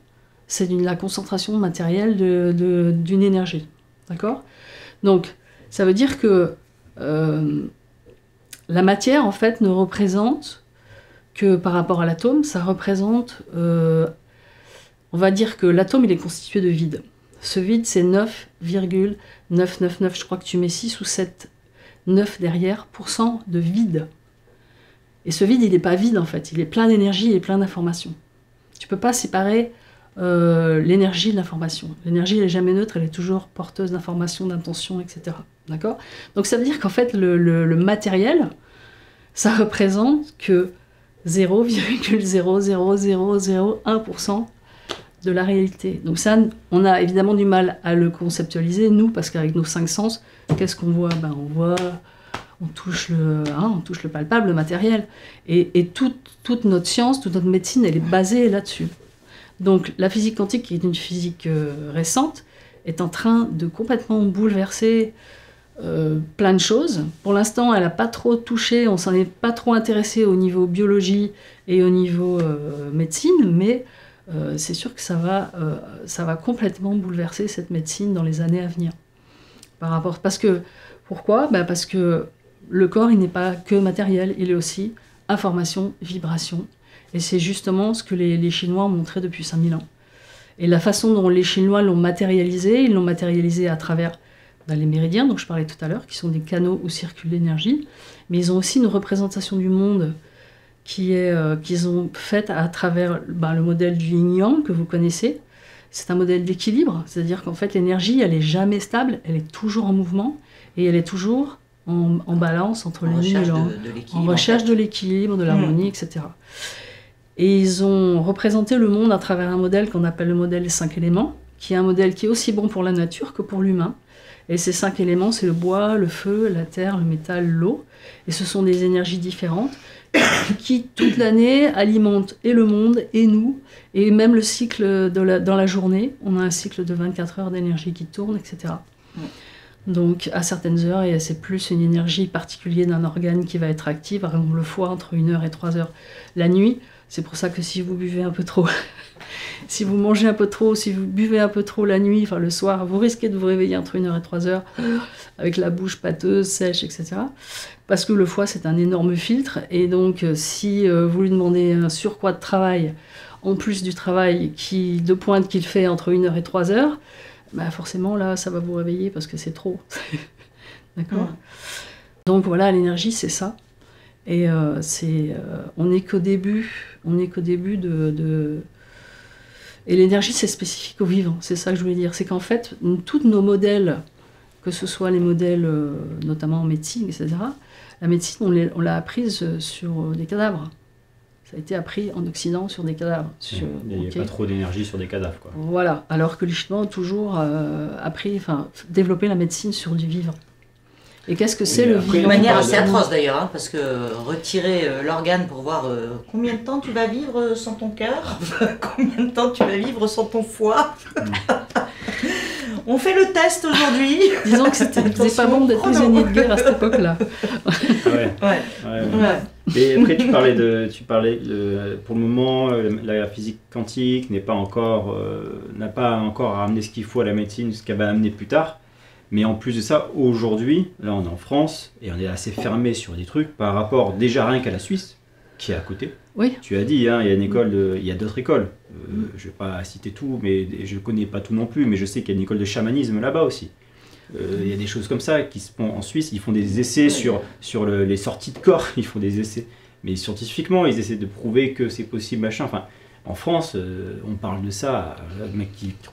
A: c'est la concentration matérielle d'une énergie. D'accord? Donc, ça veut dire que la matière, en fait, ne représente que par rapport à l'atome, ça représente... on va dire que l'atome, il est constitué de vide. Ce vide, c'est 9,999, je crois que tu mets 6 ou 7, 9 derrière, % de vide. Et ce vide, il n'est pas vide en fait, il est plein d'énergie et plein d'informations. Tu ne peux pas séparer l'énergie de l'information. L'énergie, elle n'est jamais neutre, elle est toujours porteuse d'informations, d'intentions, etc. D'accord ? Donc ça veut dire qu'en fait, le matériel, ça représente que 0,00001% de la réalité. Donc ça, on a évidemment du mal à le conceptualiser, nous, parce qu'avec nos 5 sens, qu'est-ce qu'on voit ? On voit, on touche le palpable, le matériel. Et toute notre science, toute notre médecine, elle est basée là-dessus. Donc la physique quantique, qui est une physique récente, est en train de complètement bouleverser plein de choses. Pour l'instant, elle n'a pas trop touché, on s'en est pas trop intéressé au niveau biologie et au niveau médecine, mais c'est sûr que ça va complètement bouleverser cette médecine dans les années à venir. Pourquoi ? Parce que le corps, il n'est pas que matériel, il est aussi information, vibration. Et c'est justement ce que les Chinois ont montré depuis 5000 ans. Et la façon dont les Chinois l'ont matérialisé, ils l'ont matérialisé à travers les méridiens, dont je parlais tout à l'heure, qui sont des canaux où circule l'énergie. Mais ils ont aussi une représentation du monde qu'ils ont faite à travers le modèle du yin-yang que vous connaissez. C'est un modèle d'équilibre, c'est-à-dire qu'en fait l'énergie, elle n'est jamais stable, elle est toujours en mouvement et elle est toujours en balance entre les yin et le yang, en recherche de l'équilibre, de l'harmonie, etc. Et ils ont représenté le monde à travers un modèle qu'on appelle le modèle des 5 éléments, qui est un modèle qui est aussi bon pour la nature que pour l'humain. Et ces 5 éléments, c'est le bois, le feu, la terre, le métal, l'eau. Et ce sont des énergies différentes qui, toute l'année, alimentent et le monde et nous, et même le cycle dans la journée. On a un cycle de 24 heures d'énergie qui tourne, etc. Donc, à certaines heures, et c'est plus une énergie particulière d'un organe qui va être active, par exemple le foie, entre 1 heure et 3 heures la nuit. C'est pour ça que si vous buvez un peu trop, si vous mangez un peu trop, si vous buvez un peu trop la nuit, enfin le soir, vous risquez de vous réveiller entre 1 heure et 3 heures avec la bouche pâteuse, sèche, etc. Parce que le foie, c'est un énorme filtre. Et donc, si vous lui demandez un surcroît de travail, en plus du travail de pointe qu'il fait entre 1 heure et 3 heures, forcément, là, ça va vous réveiller parce que c'est trop. D'accord ? Donc voilà, l'énergie, c'est ça. Et on n'est qu'au début de... Et l'énergie, c'est spécifique au vivant, c'est ça que je voulais dire. C'est qu'en fait, tous nos modèles, que ce soit les modèles, notamment en médecine, etc., la médecine, on l'a apprise sur des cadavres. Ça a été appris en Occident sur des cadavres.
B: Il n'y a pas trop d'énergie sur des cadavres, quoi.
A: Voilà, alors que les Chinois ont toujours développé la médecine sur du vivant. Et qu'est-ce que c'est le vivant ?
C: De manière assez atroce d'ailleurs, parce que retirer l'organe pour voir combien de temps tu vas vivre sans ton cœur, combien de temps tu vas vivre sans ton foie. On fait le test aujourd'hui.
A: Disons que c'était pas bon d'être prisonnier de guerre à cette époque-là.
B: Ouais. Et après tu parlais de pour le moment la physique quantique n'a pas encore amené ce qu'il faut à la médecine, ce qu'elle va amener plus tard. Mais en plus de ça, aujourd'hui, là on est en France, et on est assez fermé sur des trucs par rapport déjà rien qu'à la Suisse, qui est à côté.
A: Oui.
B: Tu as dit, il y a une école, il y a d'autres écoles. Je ne vais pas citer tout, mais je ne connais pas tout non plus, mais je sais qu'il y a une école de chamanisme là-bas aussi. Il y a des choses comme ça qui se font en Suisse. Ils font des essais sur les sorties de corps, ils font des essais. Mais scientifiquement, ils essaient de prouver que c'est possible, machin. Enfin, en France, on parle de ça, le mec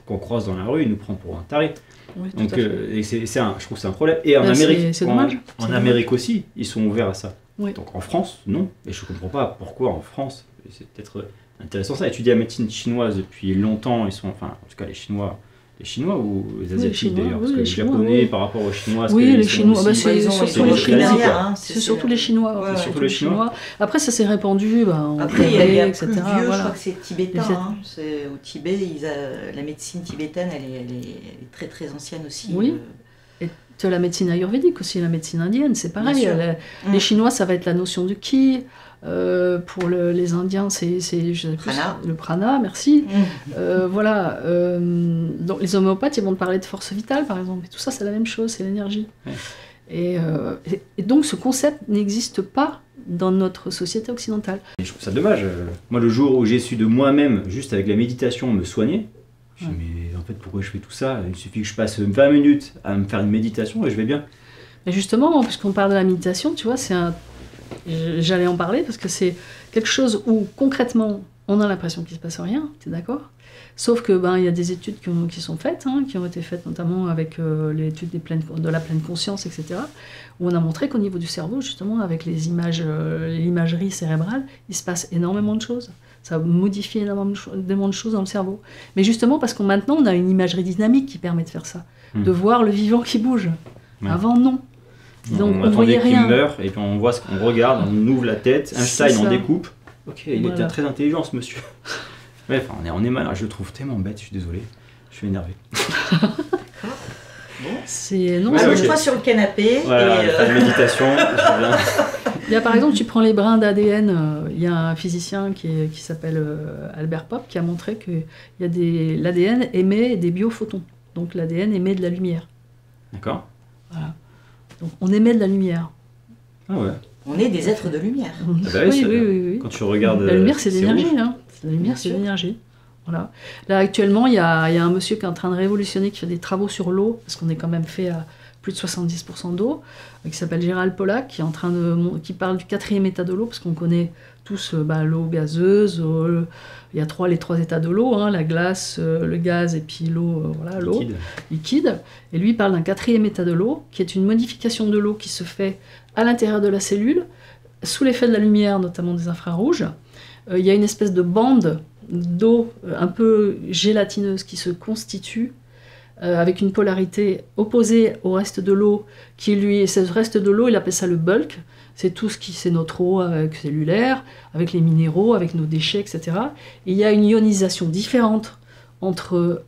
B: qu'on croise dans la rue, il nous prend pour un taré.
A: Oui,
B: donc, je trouve que c'est un problème. Et en Amérique, en Amérique aussi, ils sont ouverts à ça.
A: Oui.
B: Donc en France, non. Et je ne comprends pas pourquoi en France. C'est peut-être intéressant ça. Étudier la médecine chinoise depuis longtemps, ils sont, enfin, en tout cas les Chinois ou les Asiatiques d'ailleurs, parce que les Japonais par rapport aux Chinois.
A: Les Chinois, c'est surtout les Chinois.
C: C'est
A: surtout les Chinois.
B: Surtout les Chinois.
A: Après, ça s'est répandu en
C: Après, il y a
A: etc.
C: Plus vieux, je crois que c'est tibétain. Au Tibet, la médecine tibétaine, elle est très très ancienne aussi.
A: Oui. Et la médecine ayurvédique aussi, la médecine indienne, c'est pareil. Les Chinois, ça va être la notion du ki. Pour les Indiens, c'est le prana, merci. Voilà. Donc les homéopathes, ils vont te parler de force vitale, par exemple. Et tout ça, c'est la même chose, c'est l'énergie. Et donc ce concept n'existe pas dans notre société occidentale.
B: Et je trouve ça dommage. Moi, le jour où j'ai su de moi-même, juste avec la méditation, me soigner, je me dis, mais en fait, pourquoi je fais tout ça? Il suffit que je passe 20 minutes à me faire une méditation et je vais bien.
A: Et justement, puisqu'on parle de la méditation, tu vois, j'allais en parler parce que c'est quelque chose où concrètement, on a l'impression qu'il ne se passe rien, tu es d'accord? Sauf que il y a des études qui sont faites, qui ont été faites notamment avec l'étude de la pleine conscience, etc., où on a montré qu'au niveau du cerveau, justement, avec l'imagerie cérébrale, il se passe énormément de choses. Ça modifie énormément de choses dans le cerveau. Mais justement parce qu'on maintenant, on a une imagerie dynamique qui permet de faire ça, de voir le vivant qui bouge. Ouais. Avant, non.
B: Donc on voyait rien. Il meurt, et puis on voit ce qu'on regarde, on ouvre la tête, Einstein en découpe. Ok, il était très intelligent ce monsieur. Ouais, on est mal, je le trouve tellement bête, je suis désolé, je suis énervé.
C: Bon.
A: Non,
C: allonge-toi sur le canapé.
B: Voilà, et méditation.
A: Il y a par exemple, tu prends les brins d'ADN, il y a un physicien qui s'appelle Albert Popp qui a montré que l'ADN émet des biophotons. Donc l'ADN émet de la lumière.
B: D'accord.
A: Voilà. Donc on émet de la lumière.
B: Ah ouais.
C: On est des êtres de lumière.
B: Ah bah oui. Quand tu regardes.
A: La lumière, c'est de l'énergie. La lumière, c'est de l'énergie. Voilà. Là, actuellement, il y a un monsieur qui est en train de révolutionner, qui fait des travaux sur l'eau, parce qu'on est quand même fait à plus de 70% d'eau, qui s'appelle Gérald Pollack, qui parle du 4e état de l'eau, parce qu'on connaît tous l'eau gazeuse. Il y a les trois états de l'eau, la glace, le gaz et puis l'eau liquide. Et lui, il parle d'un 4e état de l'eau, qui est une modification de l'eau qui se fait à l'intérieur de la cellule, sous l'effet de la lumière, notamment des infrarouges. Il y a une espèce de bande d'eau un peu gélatineuse qui se constitue avec une polarité opposée au reste de l'eau, ce reste de l'eau, il appelle ça le bulk. C'est tout c'est notre eau cellulaire, avec les minéraux, avec nos déchets, etc. Et il y a une ionisation différente entre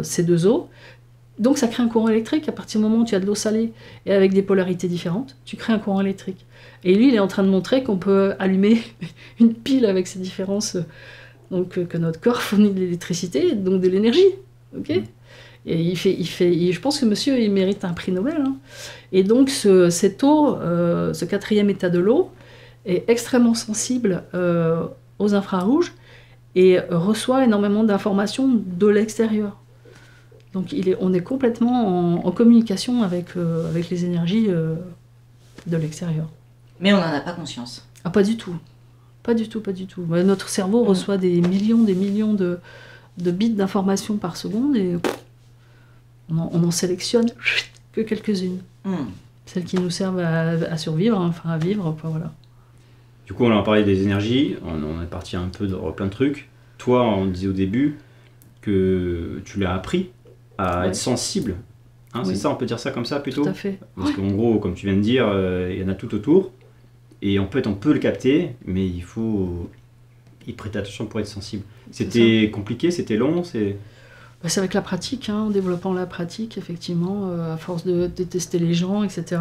A: ces deux eaux. Donc ça crée un courant électrique. À partir du moment où tu as de l'eau salée et avec des polarités différentes, tu crées un courant électrique. Et lui, il est en train de montrer qu'on peut allumer une pile avec ces différences, donc que notre corps fournit de l'électricité, donc de l'énergie. Okay, et je pense que monsieur, il mérite un prix Nobel. Et donc cette eau, ce 4e état de l'eau, est extrêmement sensible aux infrarouges et reçoit énormément d'informations de l'extérieur. Donc on est complètement en communication avec les énergies de l'extérieur.
C: Mais on n'en a pas conscience.
A: Ah, pas du tout. Pas du tout. Notre cerveau reçoit des millions de bits d'informations par seconde et on en sélectionne que quelques-unes. Celles qui nous servent à survivre, à vivre, voilà.
B: Du coup, on a parlé des énergies, on est parti un peu dans plein de trucs. Toi, on disait au début que tu l'as appris à être sensible. Oui. C'est ça, on peut dire ça comme ça plutôt?
A: Tout à fait.
B: Parce qu'en gros, comme tu viens de dire, il y en a tout autour. Et on peut le capter, mais il faut y prêter attention pour être sensible. C'était compliqué, c'était long, c'est
A: avec la pratique, en développant la pratique, effectivement, à force de tester les gens, etc.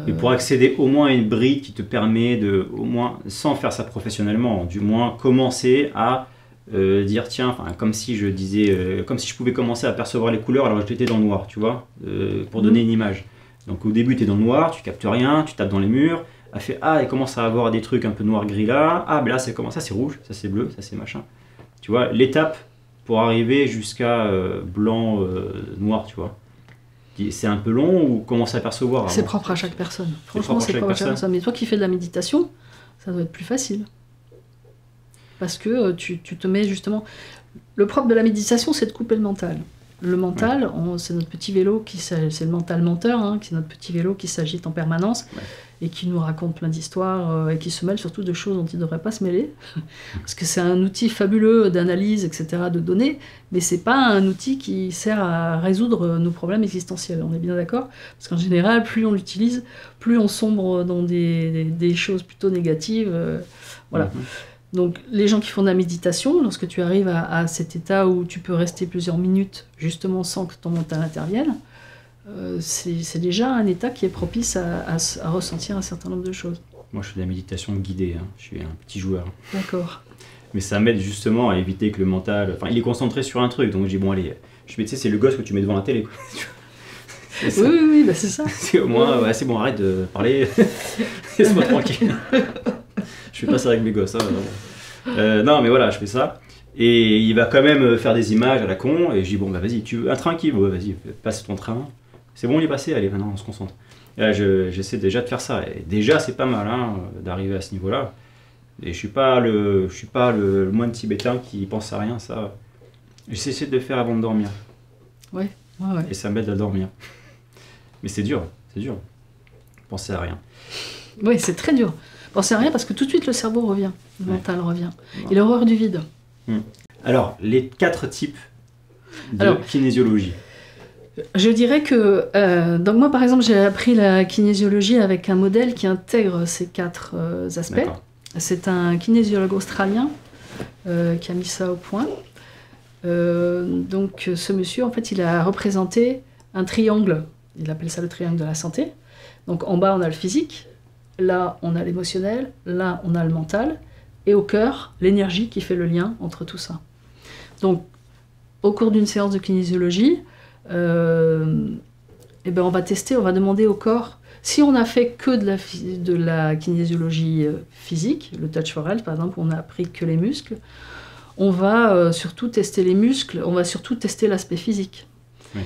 B: Et pour accéder au moins à une brique qui te permet de, au moins, sans faire ça professionnellement, du moins commencer à dire tiens, comme si je pouvais commencer à percevoir les couleurs alors que j'étais dans le noir, tu vois, pour donner une image. Donc au début tu es dans le noir, tu captes rien, tu tapes dans les murs, il commence à avoir des trucs un peu noir-gris là, là c'est comment ça, c'est rouge, ça c'est bleu, ça c'est machin. Tu vois, l'étape pour arriver jusqu'à blanc, noir, tu vois. C'est un peu long ou comment s'apercevoir?
A: C'est propre à chaque personne. Franchement, c'est propre à chaque personne. Mais toi qui fais de la méditation, ça doit être plus facile. Parce que tu te mets justement... Le propre de la méditation, c'est de couper le mental. Le mental, c'est notre petit vélo, c'est le mental menteur, c'est notre petit vélo qui s'agite en permanence et qui nous raconte plein d'histoires et qui se mêle surtout de choses dont il ne devrait pas se mêler. Parce que c'est un outil fabuleux d'analyse, etc., de données, mais ce n'est pas un outil qui sert à résoudre nos problèmes existentiels. On est bien d'accord? Parce qu'en général, plus on l'utilise, plus on sombre dans des choses plutôt négatives. Voilà. Donc les gens qui font de la méditation, lorsque tu arrives à cet état où tu peux rester plusieurs minutes justement sans que ton mental intervienne, c'est déjà un état qui est propice à ressentir un certain nombre de choses.
B: Moi je fais de la méditation guidée, je suis un petit joueur.
A: D'accord.
B: Mais ça m'aide justement à éviter que le mental... il est concentré sur un truc, donc je dis bon allez, c'est le gosse que tu mets devant la télé.
A: Oui, bah c'est ça.
B: C'est au moins, ouais, c'est bon, arrête de parler, laisse-moi tranquille. Je fais pas ça avec mes gosses. Hein. Non, mais voilà, je fais ça. Et il va quand même faire des images à la con. Et je dis, bon, bah vas-y, tu veux un train qui va, vas-y, passe ton train. C'est bon, il est passé, allez, maintenant on se concentre. Et là, j'essaie déjà de faire ça. Et déjà, c'est pas mal hein, d'arriver à ce niveau-là. Et je suis pas le moine tibétain qui pense à rien, ça. J'essaie de le faire avant de dormir.
A: Ouais.
B: Et ça m'aide à dormir. Mais c'est dur. Penser à rien.
A: Oui, c'est très dur. Penser à rien parce que tout de suite le cerveau revient, le mental revient. Et l'horreur du vide.
B: Alors, les 4 types de kinésiologie.
A: Je dirais que, donc moi par exemple j'ai appris la kinésiologie avec un modèle qui intègre ces 4 aspects. C'est un kinésiologue australien qui a mis ça au point. Donc ce monsieur en fait il a représenté un triangle, il appelle ça le triangle de la santé. Donc en bas on a le physique, là on a l'émotionnel, là on a le mental, et au cœur l'énergie qui fait le lien entre tout ça. Donc au cours d'une séance de kinésiologie, et ben on va tester, on va demander au corps, si on a fait que de la kinésiologie physique, le touch for health par exemple, on a appris que les muscles, on va surtout tester les muscles, on va surtout tester l'aspect physique.
B: Oui.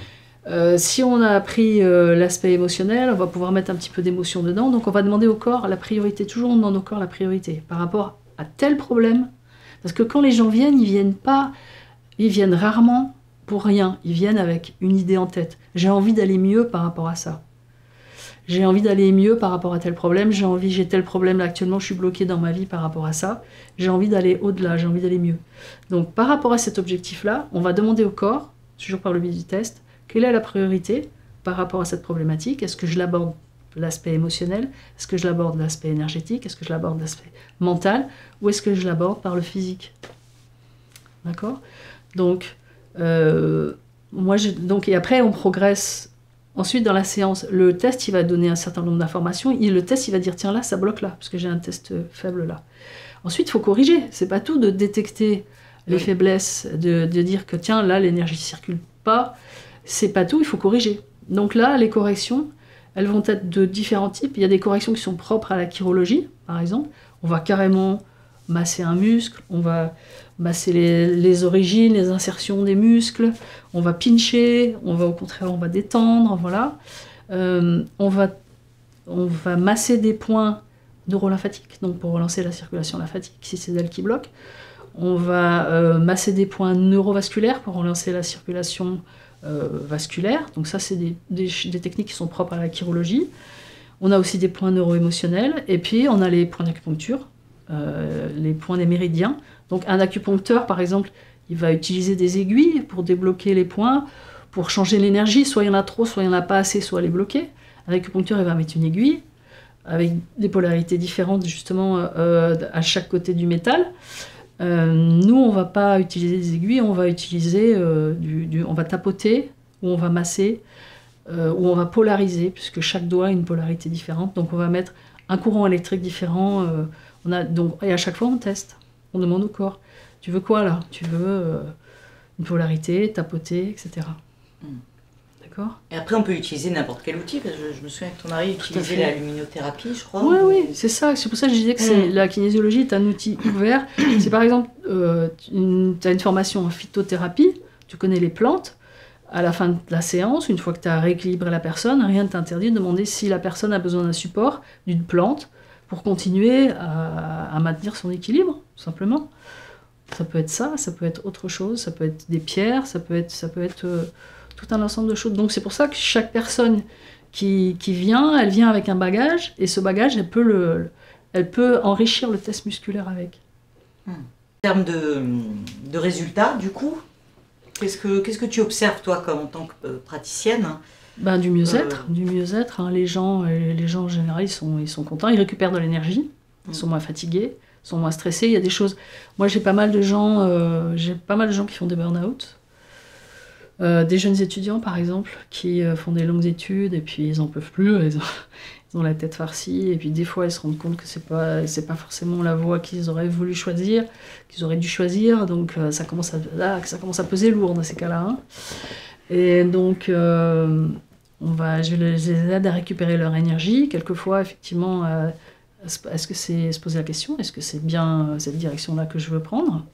A: Si on a appris l'aspect émotionnel, on va pouvoir mettre un petit peu d'émotion dedans, donc on va demander au corps la priorité, toujours on demande au corps la priorité, par rapport à tel problème, parce que quand les gens viennent, ils viennent rarement pour rien, ils viennent avec une idée en tête. J'ai envie d'aller mieux par rapport à ça. J'ai envie d'aller mieux par rapport à tel problème, j'ai tel problème là actuellement, je suis bloquée dans ma vie par rapport à ça, j'ai envie d'aller au-delà, j'ai envie d'aller mieux. Donc par rapport à cet objectif-là, on va demander au corps, toujours par le biais du test, quelle est la priorité par rapport à cette problématique. Est-ce que je l'aborde l'aspect émotionnel? Est-ce que je l'aborde l'aspect énergétique? Est-ce que je l'aborde l'aspect mental? Ou est-ce que je l'aborde par le physique? D'accord? Donc, et après on progresse. Ensuite dans la séance, le test il va donner un certain nombre d'informations, et le test il va dire tiens là ça bloque là, parce que j'ai un test faible là. Ensuite il faut corriger, c'est pas tout de détecter les faiblesses, de dire que tiens là l'énergie ne circule pas, c'est pas tout, il faut corriger. Donc là les corrections, elles vont être de différents types, il y a des corrections qui sont propres à la chirurgie par exemple, on va carrément masser un muscle, on va masser les origines, les insertions des muscles, on va pincher, on va détendre, voilà. On va masser des points neurolymphatiques, donc pour relancer la circulation lymphatique, si c'est elle qui bloque. On va masser des points neurovasculaires pour relancer la circulation vasculaire, donc ça c'est des techniques qui sont propres à la chirurgie. On a aussi des points neuro-émotionnels, et puis on a les points d'acupuncture, les points des méridiens. Donc un acupuncteur, par exemple, il va utiliser des aiguilles pour débloquer les points, pour changer l'énergie. Soit il y en a trop, soit il n'y en a pas assez, soit les bloquer. Un acupuncteur, il va mettre une aiguille avec des polarités différentes, justement, à chaque côté du métal. Nous, on ne va pas utiliser des aiguilles, on va utiliser on va tapoter, ou on va masser, ou on va polariser, puisque chaque doigt a une polarité différente. Donc on va mettre un courant électrique différent. Et à chaque fois, on teste. On demande au corps, tu veux quoi là? Tu veux une polarité, tapoter, etc. D'accord?
C: Et après, on peut utiliser n'importe quel outil, parce que je me souviens que ton mari utilisait la luminothérapie, je crois.
A: Oui, c'est ça. C'est pour ça que je disais que la kinésiologie est un outil ouvert. C'est par exemple, tu as une formation en phytothérapie, tu connais les plantes. À la fin de la séance, une fois que tu as rééquilibré la personne, rien ne t'interdit de demander si la personne a besoin d'un support, d'une plante, pour continuer à maintenir son équilibre, tout simplement. Ça peut être ça peut être autre chose, ça peut être des pierres, ça peut être tout un ensemble de choses. Donc c'est pour ça que chaque personne qui vient, elle vient avec un bagage, et ce bagage, elle peut enrichir le test musculaire avec.
C: En termes de résultats, du coup, qu'est-ce que tu observes, toi, en tant que praticienne?
A: Du mieux-être, hein. Les gens en général, ils sont contents, ils récupèrent de l'énergie, ils sont moins fatigués, ils sont moins stressés. Il y a des choses. Moi, j'ai pas mal de gens qui font des burn-out, des jeunes étudiants par exemple, qui font des longues études et puis ils en peuvent plus, ils ont la tête farcie, et puis des fois ils se rendent compte que c'est pas forcément la voie qu'ils auraient voulu choisir, qu'ils auraient dû choisir, donc ça commence à peser lourd dans ces cas-là. Hein. Et donc, Je les aide à récupérer leur énergie. Quelquefois, effectivement, est-ce que c'est se poser la question, est-ce que c'est bien cette direction-là que je veux prendre?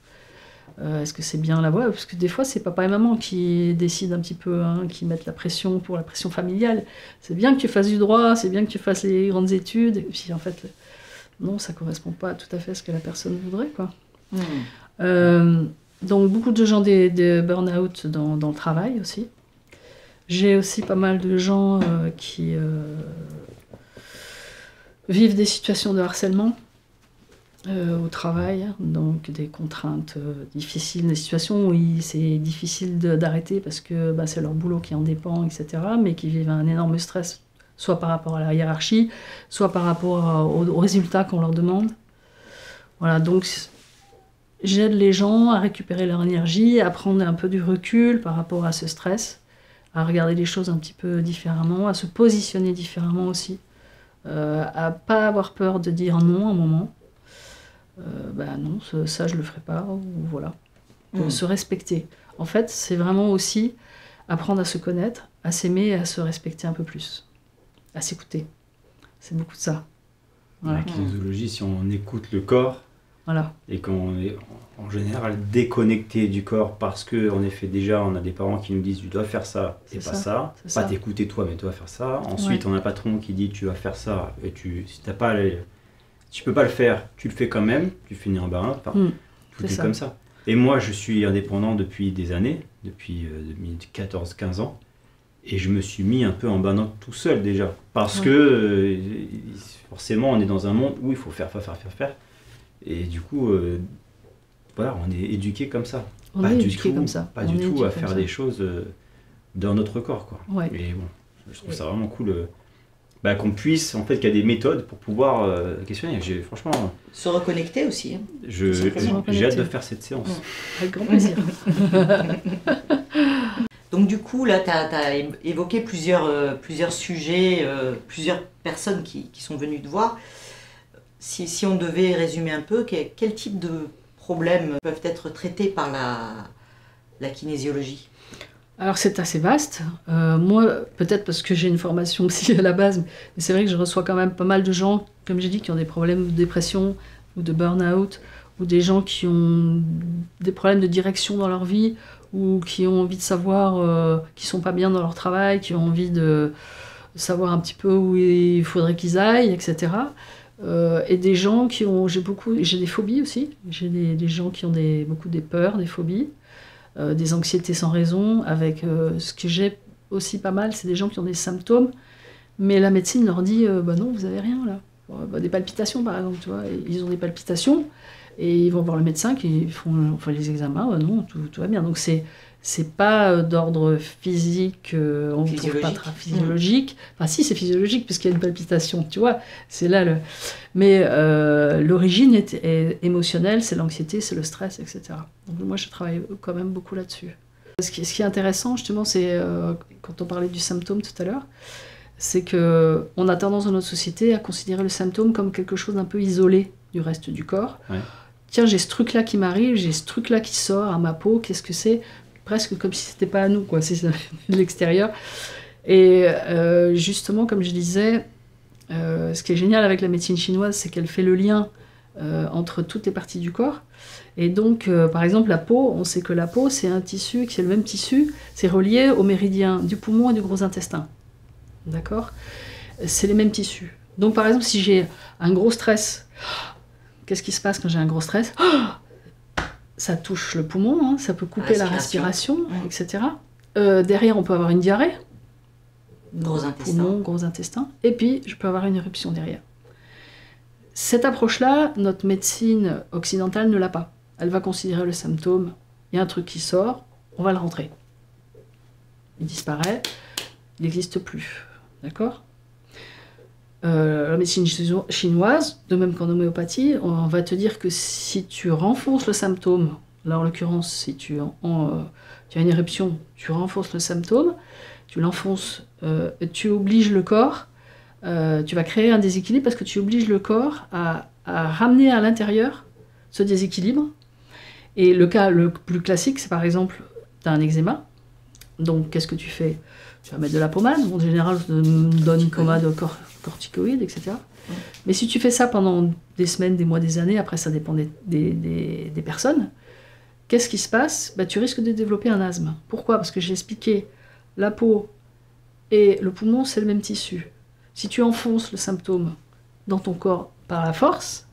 A: Est-ce que c'est bien la voie? Parce que des fois, c'est papa et maman qui décident un petit peu, hein, qui mettent la pression pour la pression familiale. C'est bien que tu fasses du droit, c'est bien que tu fasses les grandes études. Et puis en fait, non, ça correspond pas tout à fait à ce que la personne voudrait, quoi. Donc beaucoup de gens des burn-out dans le travail aussi. J'ai aussi pas mal de gens qui vivent des situations de harcèlement au travail, donc des contraintes difficiles, des situations où c'est difficile d'arrêter parce que c'est leur boulot qui en dépend, etc., mais qui vivent un énorme stress, soit par rapport à la hiérarchie, soit par rapport aux résultats qu'on leur demande. Voilà, donc j'aide les gens à récupérer leur énergie, à prendre un peu du recul par rapport à ce stress, à regarder les choses un petit peu différemment, à se positionner différemment aussi, à pas avoir peur de dire non à un moment. Non, ça je le ferai pas, ou voilà. Se respecter. En fait, c'est vraiment aussi apprendre à se connaître, à s'aimer et à se respecter un peu plus, à s'écouter. C'est beaucoup de ça.
B: Voilà. La kinésiologie, si on écoute le corps,
A: voilà.
B: Et qu'on est en général déconnecté du corps parce qu'en effet déjà on a des parents qui nous disent tu dois faire ça et pas ça, pas t'écouter toi mais tu dois faire ça. Ensuite on a un patron qui dit tu vas faire ça et si t'as pas tu peux pas le faire, tu le fais quand même, tu finis en burn-out. Tout est comme ça. Et moi je suis indépendant depuis des années, depuis 2014-15 ans. Et je me suis mis un peu en burn-out tout seul déjà. Parce que forcément on est dans un monde où il faut faire. Et du coup, voilà, on est éduqué comme ça. Pas du tout à faire des choses dans notre corps, quoi. Ouais. Et bon, je trouve ça vraiment cool qu'on puisse, en fait, qu'il y a des méthodes pour pouvoir questionner. Franchement...
C: Se reconnecter aussi. Hein.
B: J'ai hâte de faire cette séance.
A: Avec grand plaisir.
C: Donc du coup, là, tu as évoqué plusieurs sujets, plusieurs personnes qui sont venues te voir. Si on devait résumer un peu, quel type de problèmes peuvent être traités par la kinésiologie?
A: Alors c'est assez vaste. Moi, peut-être parce que j'ai une formation psy à la base, mais c'est vrai que je reçois quand même pas mal de gens, comme j'ai dit, qui ont des problèmes de dépression ou de burn-out, ou des gens qui ont des problèmes de direction dans leur vie, ou qui ont envie de savoir, qui sont pas bien dans leur travail, qui ont envie de savoir un petit peu où il faudrait qu'ils aillent, etc. Et des gens qui ont... J'ai des phobies aussi. J'ai des gens qui ont beaucoup des peurs, des phobies, des anxiétés sans raison. Avec ce que j'ai aussi pas mal, c'est des gens qui ont des symptômes, mais la médecine leur dit non, vous avez rien là. Des palpitations par exemple, tu vois. Ils ont des palpitations et ils vont voir le médecin qui font les examens. Non, tout va bien. Donc c'est pas d'ordre physique, on ne trouve pas physiologique. Enfin si, c'est physiologique puisqu'il y a une palpitation, tu vois. C'est là le... Mais l'origine est émotionnelle, c'est l'anxiété, c'est le stress, etc. Donc moi je travaille quand même beaucoup là-dessus. Ce qui est intéressant justement, c'est quand on parlait du symptôme tout à l'heure, c'est qu'on a tendance dans notre société à considérer le symptôme comme quelque chose d'un peu isolé du reste du corps. Ouais. Tiens, j'ai ce truc-là qui m'arrive, j'ai ce truc-là qui sort à ma peau, qu'est-ce que c'est ? Presque comme si c'était pas à nous, quoi, si c'est de l'extérieur. Et justement, comme je disais, ce qui est génial avec la médecine chinoise, c'est qu'elle fait le lien entre toutes les parties du corps. Et donc, par exemple, la peau, on sait que la peau, c'est un tissu qui est le même tissu, c'est relié au méridien du poumon et du gros intestin. D'accord ? C'est les mêmes tissus. Donc, par exemple, si j'ai un gros stress, qu'est-ce qui se passe quand j'ai un gros stress ? Ça touche le poumon, hein, ça peut couper la respiration, etc. Derrière, on peut avoir une diarrhée.
C: Gros intestin.
A: Poumon, gros intestin. Et puis, je peux avoir une éruption derrière. Cette approche-là, notre médecine occidentale ne l'a pas. Elle va considérer le symptôme. Il y a un truc qui sort, on va le rentrer. Il disparaît, il n'existe plus. D'accord ? La médecine chinoise, de même qu'en homéopathie, on va te dire que si tu renforces le symptôme, là en l'occurrence si tu as une éruption, tu renforces le symptôme, tu l'enfonces, tu obliges le corps, tu vas créer un déséquilibre parce que tu obliges le corps à ramener à l'intérieur ce déséquilibre. Et le cas le plus classique, c'est par exemple, tu as un eczéma, donc qu'est-ce que tu fais ? tu vas mettre de la pommade. En général, on donne une pommade corticoïde, etc. Mais si tu fais ça pendant des semaines, des mois, des années, après ça dépend des personnes, qu'est-ce qui se passe? Tu risques de développer un asthme. Pourquoi? Parce que j'ai expliqué, la peau et le poumon, c'est le même tissu. Si tu enfonces le symptôme dans ton corps par la force,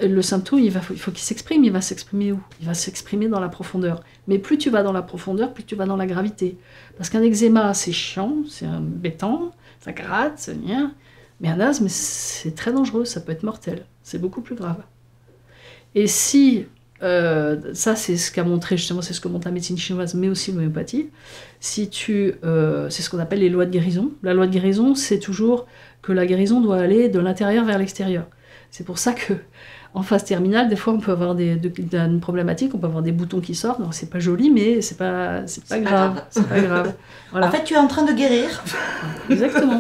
A: le symptôme, il faut qu'il s'exprime. Il va s'exprimer où? Il va s'exprimer dans la profondeur. Mais plus tu vas dans la profondeur, plus tu vas dans la gravité. Parce qu'un eczéma, c'est chiant, c'est embêtant, ça gratte, ça vient. Mais un asthme, c'est très dangereux, ça peut être mortel. C'est beaucoup plus grave. Et si, ça c'est ce qu'a montré, justement, c'est ce que montre la médecine chinoise, mais aussi l'homéopathie, c'est ce qu'on appelle les lois de guérison. La loi de guérison, c'est toujours que la guérison doit aller de l'intérieur vers l'extérieur. C'est pour ça que en phase terminale, des fois, on peut avoir une problématique, on peut avoir des boutons qui sortent. Non, c'est pas joli, mais c'est pas grave. C'est pas grave. Voilà.
C: En fait, tu es en train de guérir.
A: Exactement.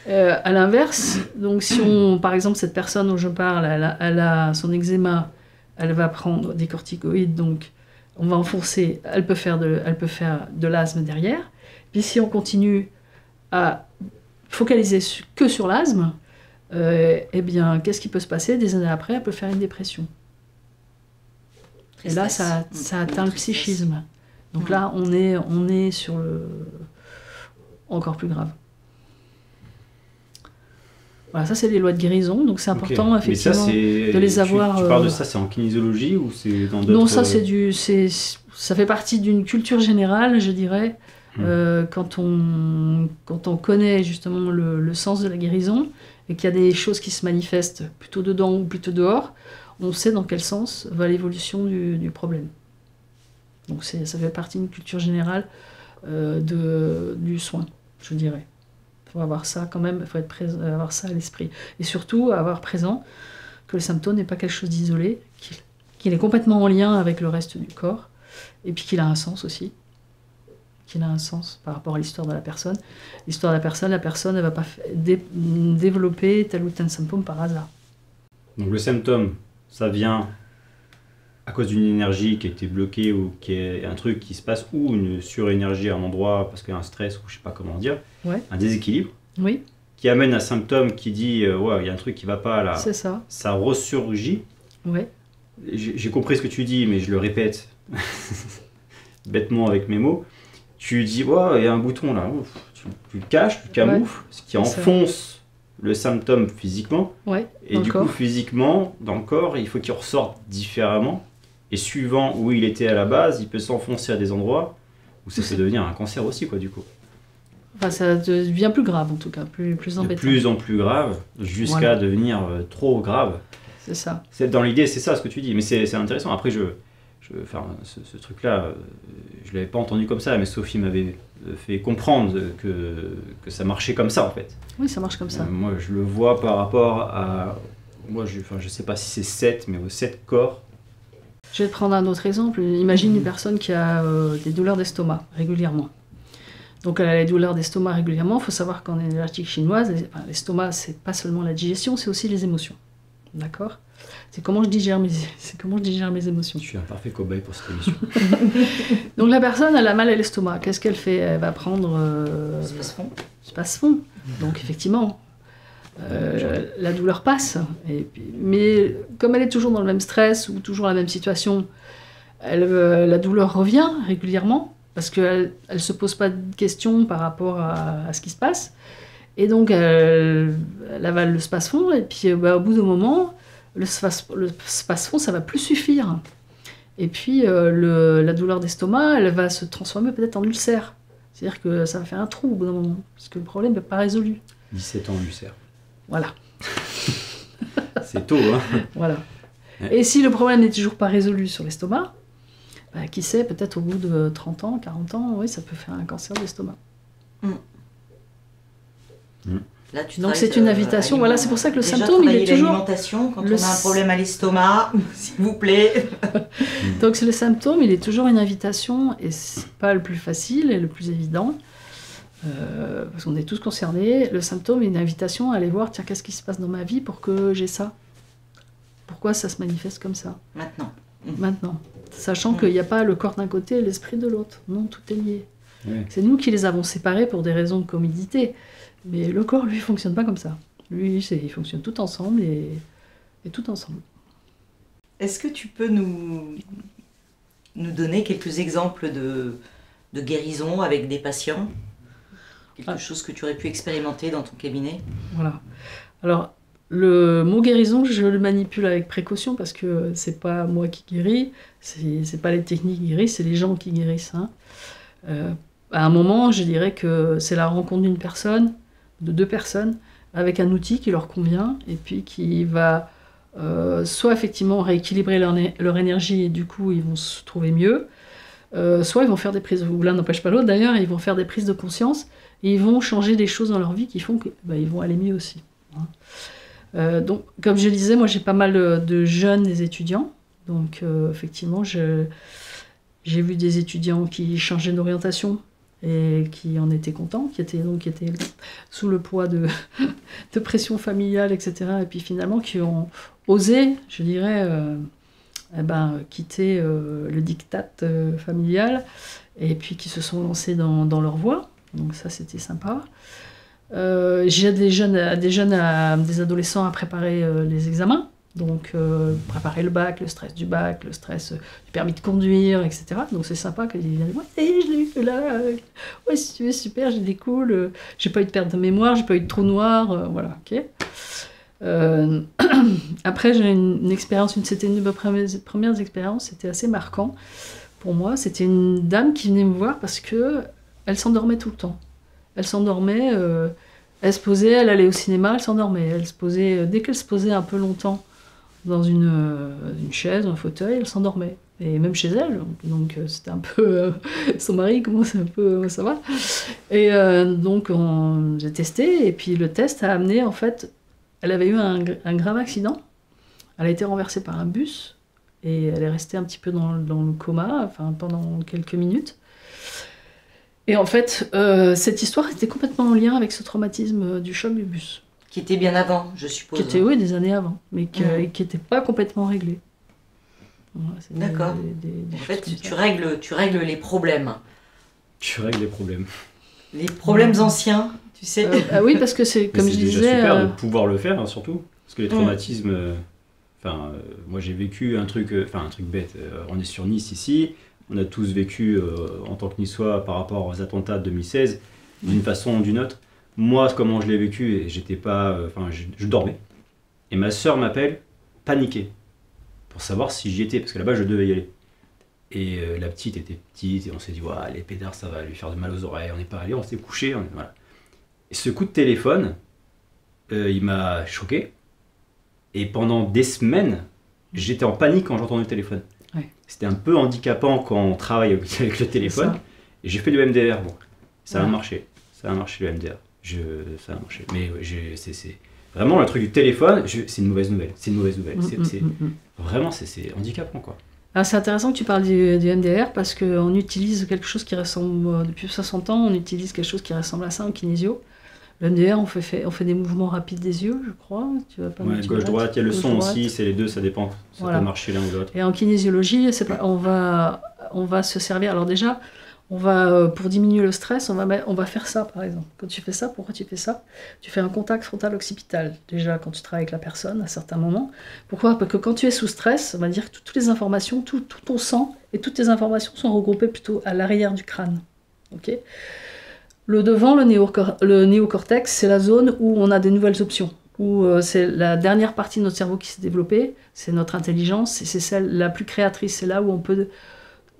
A: À l'inverse, donc si par exemple, cette personne dont je parle, elle a son eczéma, elle va prendre des corticoïdes, donc on va enfoncer, elle peut faire de l'asthme derrière. Puis si on continue à focaliser que sur l'asthme, eh bien, qu'est-ce qui peut se passer? Des années après, elle peut faire une dépression. Et là, ça atteint le psychisme. Donc là, on est sur le encore plus grave. Voilà, ça c'est les lois de guérison, donc c'est important effectivement de les avoir.
B: Tu parles de ça, c'est en kinésiologie ou c'est dans d'autres...
A: Non, ça ça fait partie d'une culture générale, je dirais. Quand on connaît justement le sens de la guérison et qu'il y a des choses qui se manifestent plutôt dedans ou plutôt dehors, on sait dans quel sens va l'évolution du problème. Donc ça fait partie d'une culture générale du soin, je dirais. Il faut avoir ça quand même, il faut avoir ça à l'esprit. Et surtout, avoir présent que le symptôme n'est pas quelque chose d'isolé, qu'il est complètement en lien avec le reste du corps, et puis qu'il a un sens aussi. Qu'il a un sens par rapport à l'histoire de la personne. L'histoire de la personne ne va pas développer tel ou tel symptôme par hasard.
B: Donc le symptôme, ça vient à cause d'une énergie qui a été bloquée ou qui est un truc qui se passe, ou une surénergie à un endroit parce qu'il y a un stress ou je sais pas comment dire, un déséquilibre, qui amène un symptôme qui dit ouais, il y a un truc qui va pas là.
A: C'est ça.
B: Ça ressurgit.
A: Ouais.
B: J'ai compris ce que tu dis, mais je le répète bêtement avec mes mots. Tu dis ouais, il y a un bouton là, tu le caches, tu le camoufles, ce qui enfonce le symptôme physiquement. Et du coup, physiquement, dans le corps, il faut qu'il ressorte différemment. Et suivant où il était à la base, il peut s'enfoncer à des endroits où ça peut devenir un cancer aussi, quoi, du coup.
A: Enfin, ça devient plus grave, en tout cas, plus embêtant.
B: De plus en plus grave, jusqu'à devenir trop grave.
A: C'est ça.
B: Dans l'idée, c'est ça ce que tu dis. Mais c'est intéressant. Après, ce truc-là, je ne l'avais pas entendu comme ça, mais Sophie m'avait fait comprendre que ça marchait comme ça, en fait.
A: Oui, ça marche comme ça.
B: Moi, je le vois par rapport à... Moi, je ne sais pas si c'est 7, mais aux 7 corps.
A: Je vais te prendre un autre exemple. Imagine une personne qui a des douleurs d'estomac régulièrement. Donc elle a les douleurs d'estomac régulièrement. Il faut savoir qu'en énergétique chinoise, l'estomac, c'est pas seulement la digestion, c'est aussi les émotions. D'accord ? C'est comment je digère mes émotions.
B: Je suis un parfait cobaye pour cette émission.
A: Donc la personne, elle a mal à l'estomac. Qu'est-ce qu'elle fait? Elle va prendre... Space-fond. Donc effectivement... la douleur passe, mais comme elle est toujours dans le même stress ou toujours la même situation, la douleur revient régulièrement parce qu'elle ne se pose pas de questions par rapport à ce qui se passe. Et donc elle avale le space-fond et puis au bout d'un moment, le space-fond, ça ne va plus suffire. Et puis la douleur d'estomac, elle va se transformer peut-être en ulcère. C'est-à-dire que ça va faire un trou au bout d'un moment parce que le problème n'est pas résolu. 17
B: ans ulcère.
A: Voilà.
B: C'est tôt, hein.
A: Voilà. Ouais. Et si le problème n'est toujours pas résolu sur l'estomac, qui sait, peut-être au bout de 30 ans, 40 ans, oui, ça peut faire un cancer d'estomac.
C: Là,
A: donc c'est une invitation, voilà, c'est pour ça que le symptôme, il est toujours...
C: l'alimentation, quand on a un problème à l'estomac, s'il vous plaît.
A: Donc c'est le symptôme, il est toujours une invitation, et c'est pas le plus facile et le plus évident. Parce qu'on est tous concernés, le symptôme est une invitation à aller voir, tiens, qu'est-ce qui se passe dans ma vie pour que j'ai ça? Pourquoi ça se manifeste comme ça?
C: Maintenant.
A: Maintenant. Sachant qu'il n'y a pas le corps d'un côté et l'esprit de l'autre. Non, tout est lié.
B: Ouais.
A: C'est nous qui les avons séparés pour des raisons de commodité. Mais le corps, lui, fonctionne pas comme ça. Lui, il fonctionne tout ensemble et tout ensemble.
C: Est-ce que tu peux nous donner quelques exemples de guérison avec des patients? Quelque chose que tu aurais pu expérimenter dans ton cabinet?
A: Voilà. Alors, le mot guérison, je le manipule avec précaution parce que c'est pas moi qui guéris, c'est pas les techniques qui guérissent, c'est les gens qui guérissent. Hein. À un moment, je dirais que c'est la rencontre d'une personne, de deux personnes, avec un outil qui leur convient et puis qui va soit effectivement rééquilibrer leur énergie et du coup ils vont se trouver mieux, soit ils vont faire des prises, ou l'un n'empêche pas l'autre d'ailleurs, ils vont faire des prises de conscience et ils vont changer des choses dans leur vie qui font qu'ils vont aller mieux aussi. Hein. Donc, comme je disais, moi j'ai pas mal de jeunes des étudiants, donc effectivement j'ai vu des étudiants qui changeaient d'orientation et qui en étaient contents, qui étaient sous le poids de pression familiale, etc. Et puis finalement qui ont osé, je dirais, quitter le diktat familial et puis qui se sont lancés dans leur voie. Donc ça, c'était sympa. J'ai des adolescents à préparer les examens. Donc préparer le bac, le stress du bac, le stress du permis de conduire, etc. Donc c'est sympa qu'ils viennent voir, hey, je l'ai eu là, ouais c'est super, j'ai des cool, j'ai pas eu de perte de mémoire, j'ai pas eu de trou noir, voilà, ok. Après j'ai une expérience, c'était une de mes premières expériences, c'était assez marquant pour moi. C'était une dame qui venait me voir parce que elle s'endormait tout le temps. Elle s'endormait, elle se posait, elle allait au cinéma, elle s'endormait. Elle se posait, dès qu'elle se posait un peu longtemps dans une chaise, un fauteuil, elle s'endormait. Et même chez elle, donc c'était un peu... son mari commençait un peu... ça va. Et donc j'ai testé, et puis le test a amené, en fait, elle avait eu un grave accident. Elle a été renversée par un bus, et elle est restée un petit peu dans le coma, enfin pendant quelques minutes. Et en fait, cette histoire était complètement en lien avec ce traumatisme du choc du bus.
C: Qui était bien avant, je suppose.
A: Qui était, oui, des années avant, mais qui n'était pas complètement réglé. Voilà,
C: d'accord. En fait, tu règles les problèmes.
B: Tu règles les problèmes.
C: Les problèmes anciens, tu sais.
A: Oui, parce que c'est, comme je disais...
B: C'est déjà super de pouvoir le faire, hein, surtout. Parce que les traumatismes... moi j'ai vécu un truc bête. On est sur Nice ici. On a tous vécu, en tant que Niçois, par rapport aux attentats de 2016, d'une façon ou d'une autre. Moi, comment je l'ai vécu, j'étais pas... je dormais. Et ma sœur m'appelle, paniquée, pour savoir si j'y étais, parce que là-bas, je devais y aller. Et la petite était petite, et on s'est dit, ouais, les pédards, ça va lui faire de mal aux oreilles. On n'est pas allé, on s'est couché, voilà. Et ce coup de téléphone, il m'a choqué. Et pendant des semaines, j'étais en panique quand j'entendais le téléphone. Ouais. C'était un peu handicapant quand on travaille avec le téléphone. Et j'ai fait du MDR, bon, ça a marché. Ça a marché le MDR. Ça a marché. Mais c'est vraiment le truc du téléphone, c'est une mauvaise nouvelle. C'est une mauvaise nouvelle. Vraiment, c'est handicapant, quoi.
A: Alors, c'est intéressant que tu parles du MDR parce qu'on utilise quelque chose qui ressemble, depuis 60 ans, on utilise quelque chose qui ressemble à ça en kinésio. Le MDR, on fait des mouvements rapides des yeux, je crois. Tu vas pas
B: gauche-droite, il y a le son aussi, c'est les deux, ça dépend. Ça peut marcher l'un ou l'autre.
A: Et en kinésiologie, on va se servir. Alors déjà, pour diminuer le stress, on va faire ça, par exemple. Quand tu fais ça, pourquoi tu fais ça? Tu fais un contact frontal-occipital, déjà, quand tu travailles avec la personne, à certains moments. Pourquoi? Parce que quand tu es sous stress, on va dire que toutes les informations, tout ton sang et toutes tes informations sont regroupées plutôt à l'arrière du crâne. Ok? Le devant, le néocortex, c'est la zone où on a des nouvelles options, où c'est la dernière partie de notre cerveau qui s'est développée, c'est notre intelligence, et c'est celle la plus créatrice, c'est là où on peut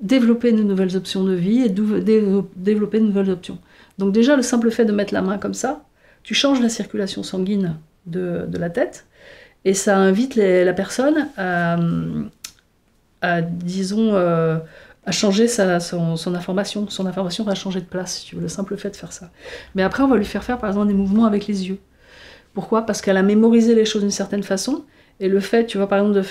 A: développer de nouvelles options de vie et développer de nouvelles options. Donc déjà, le simple fait de mettre la main comme ça, tu changes la circulation sanguine de la tête, et ça invite la personne à changer son information. Son information va changer de place, si tu veux, le simple fait de faire ça. Mais après, on va lui faire par exemple, des mouvements avec les yeux. Pourquoi? Parce qu'elle a mémorisé les choses d'une certaine façon, et le fait, tu vois, par exemple,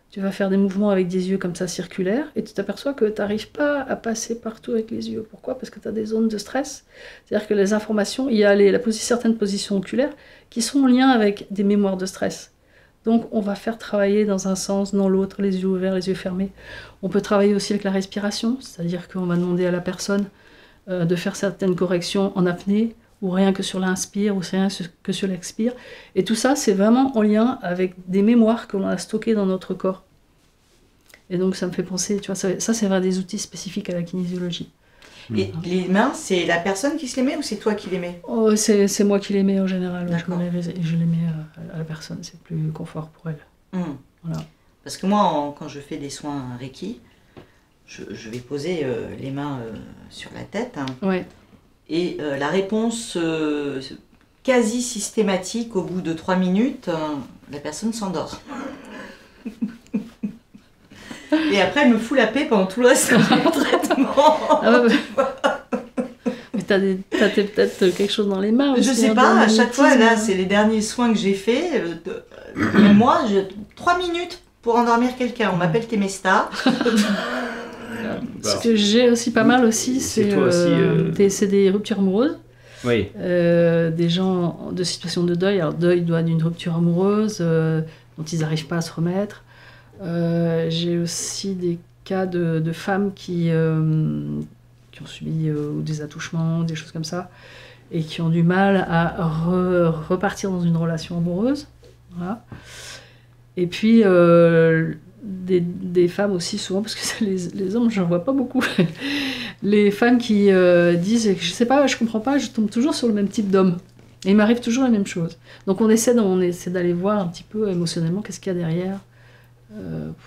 A: tu vas faire des mouvements avec des yeux comme ça circulaires, et tu t'aperçois que tu n'arrives pas à passer partout avec les yeux. Pourquoi? Parce que tu as des zones de stress. C'est-à-dire que les informations, il y a certaines positions oculaires qui sont en lien avec des mémoires de stress. Donc on va faire travailler dans un sens, dans l'autre, les yeux ouverts, les yeux fermés. On peut travailler aussi avec la respiration, c'est-à-dire qu'on va demander à la personne de faire certaines corrections en apnée, ou rien que sur l'inspire, ou rien que sur l'expire. Et tout ça, c'est vraiment en lien avec des mémoires que l'on a stockées dans notre corps. Et donc ça me fait penser, tu vois, ça c'est vraiment des outils spécifiques à la kinésiologie.
C: Et les mains, c'est la personne qui se les met ou c'est toi qui les mets?
A: C'est moi qui les mets en général.
C: D'accord.
A: Je les mets à la personne, c'est plus confort pour elle. Voilà.
C: Parce que moi, quand je fais des soins Reiki, je vais poser les mains sur la tête.
A: Ouais.
C: Et la réponse quasi systématique, au bout de 3 minutes, la personne s'endort. Et après, elle me fout la paix pendant tout le reste du traitement.
A: Ah ouais, mais t'as peut-être quelque chose dans les mains aussi.
C: Je sais pas, à chaque fois, là, c'est les derniers soins que j'ai faits. Même moi, 3 minutes pour endormir quelqu'un. On m'appelle Temesta.
A: Ce que j'ai aussi pas mal aussi, c'est des ruptures amoureuses.
B: Oui.
A: Des gens de situation de deuil. Alors, deuil doit d'une rupture amoureuse dont ils n'arrivent pas à se remettre. J'ai aussi des cas de femmes qui ont subi des attouchements, des choses comme ça, et qui ont du mal à repartir dans une relation amoureuse. Voilà. Et puis des femmes aussi souvent, parce que les hommes, j'en vois pas beaucoup, les femmes qui disent, je sais pas, je comprends pas, je tombe toujours sur le même type d'homme. Et il m'arrive toujours la même chose. Donc on essaie d'aller voir un petit peu émotionnellement qu'est-ce qu'il y a derrière,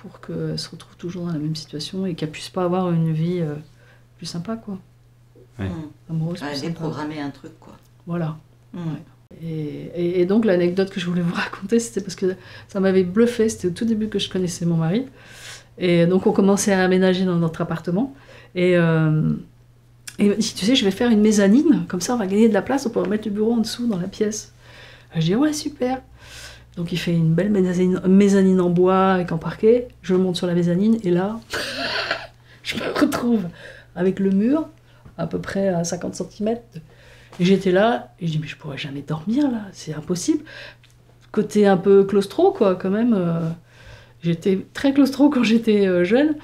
A: pour qu'elle se retrouve toujours dans la même situation et qu'elle puisse pas avoir une vie plus sympa, quoi.
B: Ouais.
A: Amoureuse, plus sympa.
C: Déprogrammer un truc, quoi.
A: Voilà. Ouais. Et donc l'anecdote que je voulais vous raconter, c'était parce que ça m'avait bluffé, c'était au tout début que je connaissais mon mari. Et donc on commençait à aménager dans notre appartement. Et il m'a dit, tu sais, je vais faire une mezzanine, comme ça on va gagner de la place, on pourra mettre le bureau en dessous dans la pièce. Je dis, ouais, super. Donc il fait une belle mezzanine en bois avec en parquet. Je monte sur la mezzanine et là, je me retrouve avec le mur à peu près à 50 cm. Et j'étais là et je dis mais je pourrais jamais dormir là, c'est impossible. Côté un peu claustro quoi quand même. J'étais très claustro quand j'étais jeune,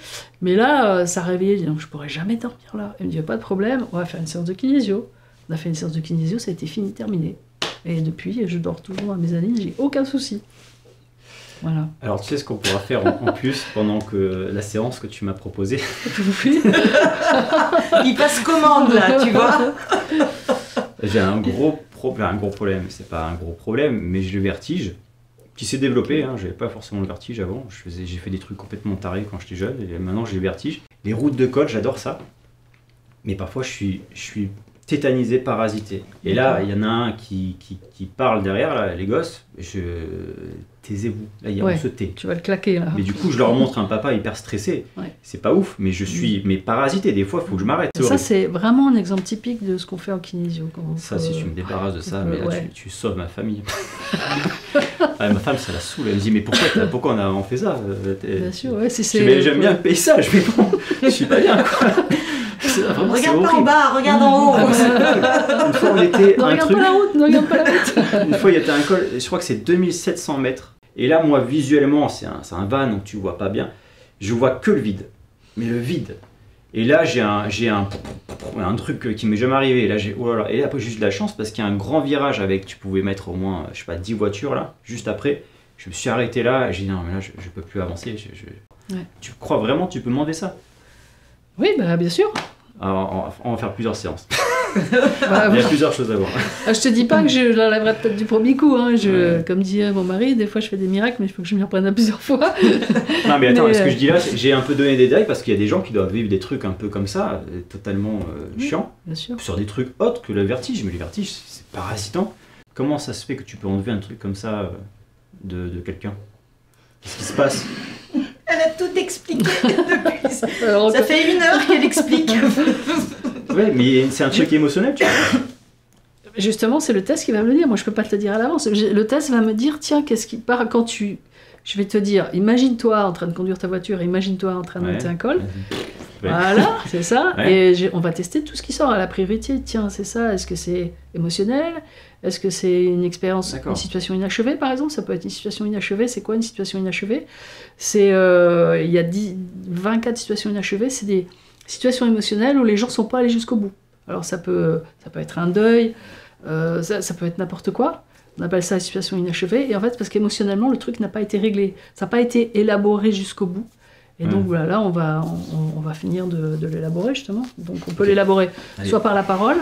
A: mais là ça réveillait. Je dis non, je pourrais jamais dormir là. Elle me dit pas de problème, on va faire une séance de kinésio. On a fait une séance de kinésio, ça a été fini, terminé. Et depuis, je dors toujours à mes années, j'ai aucun souci. Voilà.
B: Alors, tu sais ce qu'on pourra faire en plus pendant que la séance que tu m'as proposée.
C: Il passe commande, là, tu vois.
B: J'ai un gros problème. C'est pas un gros problème, mais j'ai le vertige qui s'est développé. Hein. J'avais pas forcément le vertige avant. J'ai fait des trucs complètement tarés quand j'étais jeune, et maintenant j'ai le vertige. Les routes de côte, j'adore ça. Mais parfois, je suis tétanisé, parasité. Et là, il y en a un qui parle derrière, là, les gosses. Taisez-vous. Là, on se tait.
A: Tu vas le claquer, là.
B: Mais du coup, je leur montre un papa hyper stressé. Ouais. C'est pas ouf, mais je suis parasité. Des fois, il faut que je m'arrête.
A: Ça, c'est vraiment un exemple typique de ce qu'on fait en kinésio.
B: Ça, si tu me débarrasses de ça, mais là, tu sauves ma famille. Ma femme, ça la saoule. Elle me dit, mais pourquoi on fait ça
A: Bien sûr, ouais.
B: J'aime bien le paysage, mais bon, je suis pas bien, quoi.
C: Regarde pas en bas, regarde en haut.
B: Une fois, on était
A: ne regarde pas la route.
B: Une fois, il y était un col, je crois que c'est 2700 mètres. Et là, moi, visuellement, c'est un van, donc tu vois pas bien. Je vois que le vide. Mais le vide. Et là, j'ai un truc qui m'est jamais arrivé. Là, et après, j'ai juste de la chance parce qu'il y a un grand virage avec, tu pouvais mettre au moins, je sais pas, 10 voitures là. Juste après, je me suis arrêté là et j'ai dit non, mais là, je peux plus avancer. Ouais. Tu crois vraiment tu peux demander ça?
A: Oui, bah, bien sûr.
B: Alors, on va faire plusieurs séances. Il y a plusieurs choses à voir.
A: Je te dis pas que je l'enlèverai peut-être du premier coup. Hein. Comme dit mon mari, des fois je fais des miracles, mais il faut que je m'y reprenne à plusieurs fois.
B: Non, mais attends, ce que je dis là, j'ai un peu donné des détails parce qu'il y a des gens qui doivent vivre des trucs un peu comme ça, totalement chiants,
A: bien sûr.
B: Sur des trucs autres que le vertige. Mais le vertige, c'est parasitant. Comment ça se fait que tu peux enlever un truc comme ça de quelqu'un? Qu'est-ce qui se passe?
C: Elle a tout expliqué depuis. Ça fait 1 heure qu'elle explique.
B: Ouais, mais c'est un truc émotionnel, tu vois.
A: Justement, c'est le test qui va me le dire. Moi, je peux pas te le dire à l'avance. Le test va me dire, tiens, qu'est-ce qui part quand tu... Je vais te dire, imagine-toi en train de conduire ta voiture, imagine-toi en train de monter un col. Ouais. Voilà, c'est ça. Ouais. Et on va tester tout ce qui sort à la priorité. Tiens, c'est ça. Est-ce que c'est émotionnel? Est-ce que c'est une expérience, une situation inachevée, par exemple? Ça peut être une situation inachevée. C'est quoi une situation inachevée? Il y a 24 situations inachevées. C'est des situations émotionnelles où les gens ne sont pas allés jusqu'au bout. Alors ça peut être un deuil, ça peut être n'importe quoi. On appelle ça la situation inachevée. Et en fait, parce qu'émotionnellement, le truc n'a pas été réglé. Ça n'a pas été élaboré jusqu'au bout. Et donc voilà, là, on va finir de l'élaborer, justement. Donc on peut l'élaborer soit par la parole,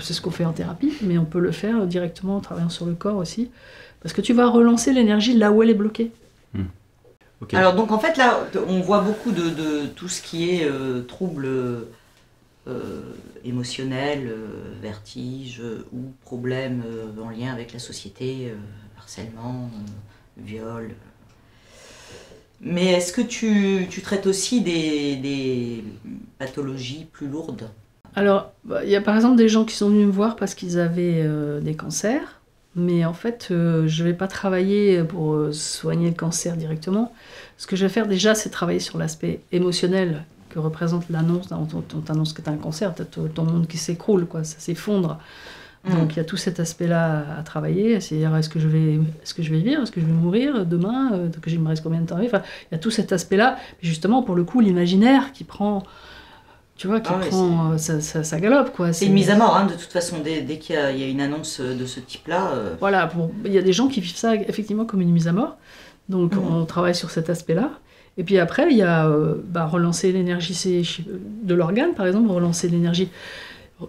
A: c'est ce qu'on fait en thérapie, mais on peut le faire directement en travaillant sur le corps aussi. Parce que tu vas relancer l'énergie là où elle est bloquée.
C: Okay. Alors donc en fait là, on voit beaucoup de tout ce qui est troubles émotionnels, vertiges ou problèmes en lien avec la société, harcèlement, viol. Mais est-ce que tu traites aussi des pathologies plus lourdes?
A: Alors, il y a par exemple des gens qui sont venus me voir parce qu'ils avaient des cancers. Mais en fait, je ne vais pas travailler pour soigner le cancer directement. Ce que je vais faire déjà, c'est travailler sur l'aspect émotionnel que représente l'annonce. On t'annonce que tu as un cancer, tu as ton monde qui s'écroule, quoi, ça s'effondre. Donc il y a tout cet aspect-là à travailler. C'est-à-dire, est-ce que je vais vivre, est-ce que je vais mourir demain, que il me reste combien de temps? Enfin, il y a tout cet aspect-là. Mais justement, pour le coup, l'imaginaire qui prend... Tu vois, ça galope, quoi.
C: C'est une mise à mort, hein, de toute façon, dès qu'il y a une annonce de ce type-là.
A: Voilà, il y a des gens qui vivent ça effectivement comme une mise à mort. Donc on travaille sur cet aspect-là. Et puis après, il y a relancer l'énergie de l'organe, par exemple,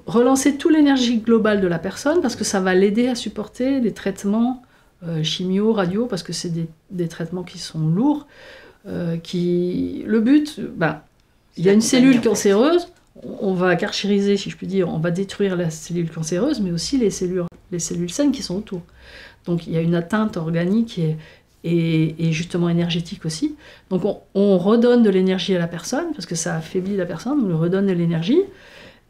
A: relancer toute l'énergie globale de la personne, parce que ça va l'aider à supporter les traitements chimio, radio, parce que c'est des traitements qui sont lourds. Le but... il y a une cellule cancéreuse, on va carchériser, si je puis dire, on va détruire la cellule cancéreuse, mais aussi les cellules saines qui sont autour. Donc il y a une atteinte organique et justement énergétique aussi. Donc on redonne de l'énergie à la personne, parce que ça affaiblit la personne, on lui redonne de l'énergie,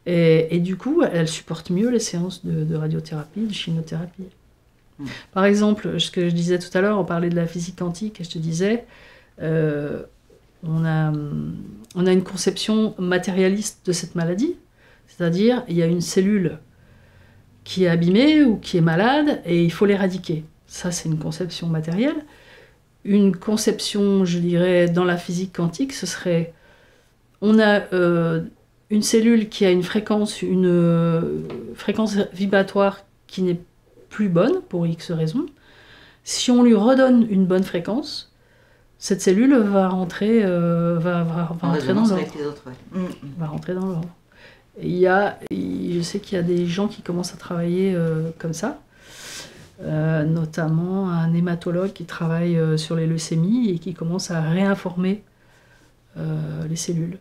A: et du coup, elle supporte mieux les séances de radiothérapie, de chimiothérapie. Par exemple, ce que je disais tout à l'heure, on parlait de la physique quantique, et je te disais... On a une conception matérialiste de cette maladie, c'est-à-dire il y a une cellule qui est abîmée ou qui est malade et il faut l'éradiquer. Ça, c'est une conception matérielle. Une conception, je dirais, dans la physique quantique, ce serait... On a une cellule qui a une fréquence vibratoire qui n'est plus bonne, pour X raisons. Si on lui redonne une bonne fréquence, cette cellule va rentrer dans l'ordre. Va rentrer dans l'ordre. Je sais qu'il y a des gens qui commencent à travailler comme ça, notamment un hématologue qui travaille sur les leucémies et qui commence à réinformer les cellules.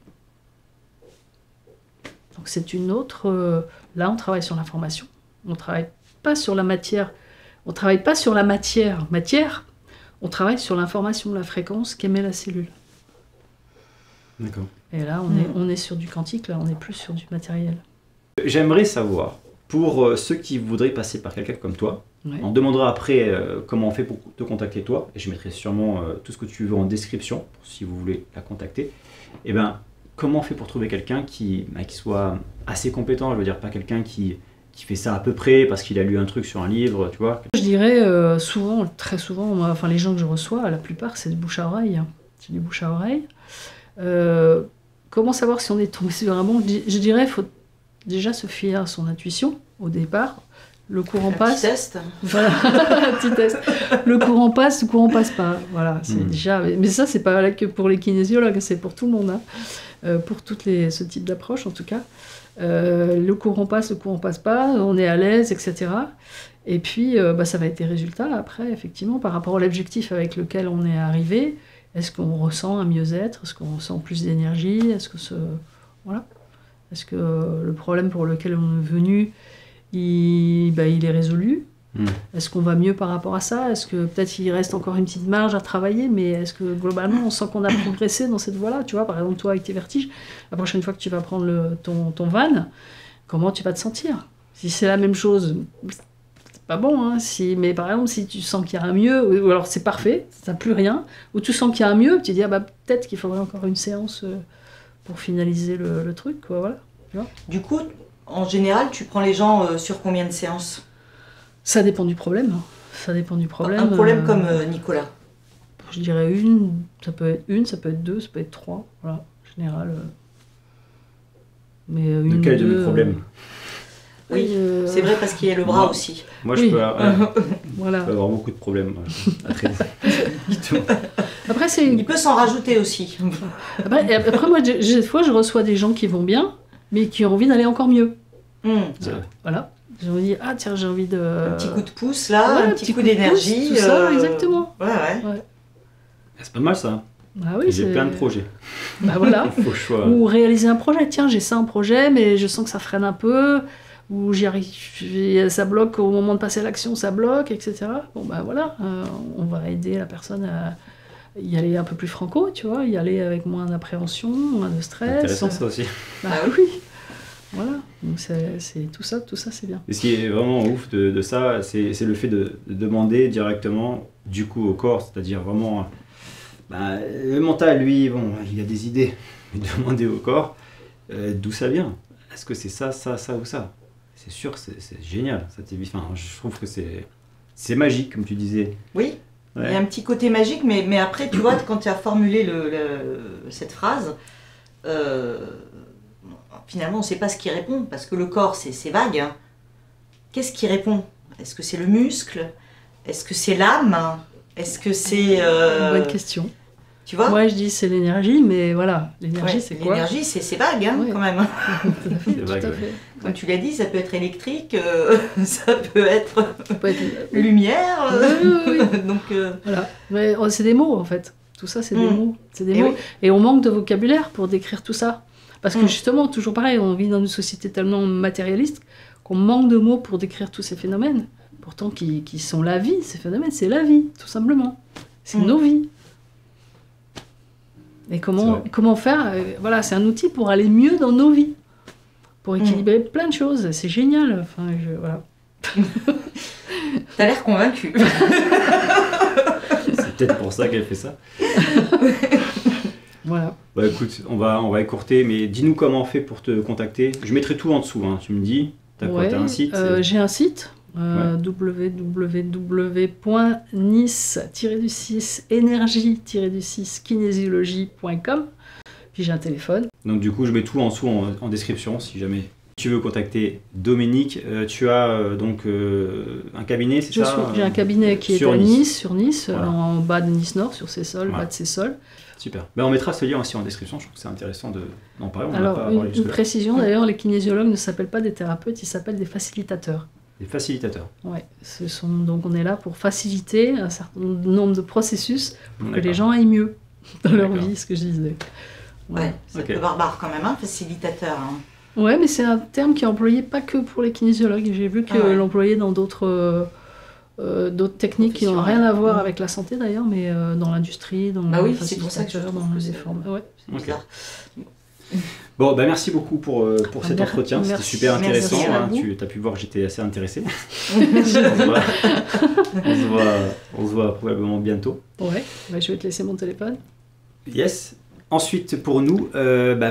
A: Donc c'est une autre... là, on travaille sur l'information. On ne travaille pas sur la matière. On ne travaille pas sur la matière. On travaille sur l'information, la fréquence qu'émet la cellule.
B: D'accord.
A: Et là, on est sur du quantique, là, on n'est plus sur du matériel.
B: J'aimerais savoir, pour ceux qui voudraient passer par quelqu'un comme toi, on demandera après comment on fait pour te contacter toi, et je mettrai sûrement tout ce que tu veux en description, si vous voulez la contacter. Et ben, comment on fait pour trouver quelqu'un qui soit assez compétent, je veux dire, pas quelqu'un qui fait ça à peu près parce qu'il a lu un truc sur un livre, tu vois.
A: Je dirais très souvent, les gens que je reçois, la plupart, c'est du bouche à oreille. C'est du bouche à oreille. Comment savoir si on est tombé sur un bon? Je dirais qu'il faut déjà se fier à son intuition au départ. Le courant passe.
C: Petit test.
A: Voilà, petit test. Le courant passe pas. Voilà, c'est déjà. Mais ça, c'est pas que pour les kinésiologues, c'est pour tout le monde. Pour ce type d'approche, en tout cas. Le courant passe pas, on est à l'aise, etc. Et puis, ça va être des résultats après, effectivement, par rapport à l'objectif avec lequel on est arrivé. Est-ce qu'on ressent un mieux-être? Est-ce qu'on ressent plus d'énergie? Est-ce que le problème pour lequel on est venu, il est résolu? Est-ce qu'on va mieux par rapport à ça? Est-ce que peut-être il reste encore une petite marge à travailler, mais est-ce que globalement on sent qu'on a progressé dans cette voie-là? Tu vois, par exemple, toi avec tes vertiges, la prochaine fois que tu vas prendre ton van, comment tu vas te sentir? Si c'est la même chose, c'est pas bon, hein. Mais par exemple, si tu sens qu'il y a un mieux, ou alors c'est parfait, ça n'a plus rien, ou tu sens qu'il y a un mieux, tu te dis peut-être qu'il faudrait encore une séance pour finaliser le truc, quoi, voilà. Tu vois.
C: Du coup, en général, tu prends les gens sur combien de séances?
A: Ça dépend du problème. Un
C: problème comme Nicolas.
A: Je dirais une, ça peut être deux, ça peut être trois. Voilà, en général. Mais
B: Lequel de mes problèmes?
C: Oui, c'est vrai parce qu'il y a le bras aussi.
B: Moi, je peux
A: voilà.
B: avoir beaucoup de problèmes à traiter.
A: Après,
C: il peut s'en rajouter aussi.
A: Après moi, des fois, je reçois des gens qui vont bien, mais qui ont envie d'aller encore mieux. Voilà. Je me dis, ah tiens, j'ai envie de...
C: Un petit coup de pouce là, un petit coup d'énergie.
A: Tout ça, exactement.
C: Ouais.
B: C'est pas mal ça.
A: Ah oui,
B: j'ai plein de projets.
A: Bah voilà.
B: Faut le choix.
A: Ou réaliser un projet. Tiens, j'ai ça en projet, mais je sens que ça freine un peu. Ou j'y arrive, ça bloque au moment de passer à l'action, ça bloque, etc. Bon bah voilà, on va aider la personne à y aller un peu plus franco, tu vois, y aller avec moins d'appréhension, moins de stress.
B: C'est intéressant ça aussi.
A: Bah oui. Voilà, donc c'est tout ça c'est bien.
B: Et ce qui est vraiment ouf de ça, c'est le fait de demander directement du coup au corps, c'est-à-dire vraiment, le mental lui, bon, il a des idées, mais demander au corps d'où ça vient. Est-ce que c'est ça ou ça? C'est sûr, c'est génial. Je trouve que c'est magique, comme tu disais.
C: Oui, il y a un petit côté magique, mais après, tu vois, quand tu as formulé cette phrase, finalement, on ne sait pas ce qui répond, parce que le corps, c'est vague. Hein. Qu'est-ce qui répond? Est-ce que c'est le muscle? Est-ce que c'est l'âme? Est-ce que c'est...
A: Bonne question.
C: Tu vois?
A: Moi, je dis c'est l'énergie, mais voilà, l'énergie, c'est quoi?
C: L'énergie, c'est vague, hein, quand même.
A: Tout à fait.
C: Comme tu l'as dit, ça peut être électrique, ça peut être lumière.
A: Oui.
C: Donc,
A: voilà. Mais c'est des mots, en fait. Tout ça, c'est des mots. C'est des mots. Oui. Et on manque de vocabulaire pour décrire tout ça. Parce que justement, toujours pareil, on vit dans une société tellement matérialiste qu'on manque de mots pour décrire tous ces phénomènes. Pourtant, qui sont la vie, ces phénomènes, c'est la vie, tout simplement. C'est nos vies. Et comment faire voilà, c'est un outil pour aller mieux dans nos vies, pour équilibrer plein de choses. C'est génial. Enfin, voilà.
C: T'as l'air convaincu.
B: C'est peut-être pour ça qu'elle fait ça.
A: Voilà.
B: Bah écoute, on va écourter, mais dis-nous comment on fait pour te contacter. Je mettrai tout en dessous, hein, tu me dis. T'as un site?
A: J'ai un site. www.nice-energie-kinésiologie.com. Puis j'ai un téléphone.
B: Donc du coup je mets tout en dessous en description si jamais tu veux contacter Dominique. Tu as donc un cabinet, c'est ça?
A: J'ai un cabinet qui est à Nice, sur Nice,
B: voilà.
A: En bas de Nice Nord, sur Sessols, bas de Sessols.
B: Super. On mettra ce lien aussi en description, je trouve que c'est intéressant d'en parler.
A: Alors une précision d'ailleurs, les kinésiologues ne s'appellent pas des thérapeutes, ils s'appellent des facilitateurs.
B: Des facilitateurs.
A: Ouais, donc on est là pour faciliter un certain nombre de processus pour que les gens aillent mieux dans leur vie, ce que je disais.
C: Ouais, c'est un peu barbare quand même, hein, facilitateur. Hein.
A: Ouais, mais c'est un terme qui est employé pas que pour les kinésiologues. J'ai vu que l'employait dans d'autres techniques qui n'ont rien à voir avec la santé d'ailleurs, mais dans l'industrie, dans
C: le
A: facilitateur, dans les formes. Ouais.
C: Okay.
B: Bon, merci beaucoup pour cet entretien, c'était super intéressant. Tu as pu voir que j'étais assez intéressé. on se voit probablement bientôt.
A: Ouais, je vais te laisser mon téléphone.
B: Yes. Ensuite, pour nous,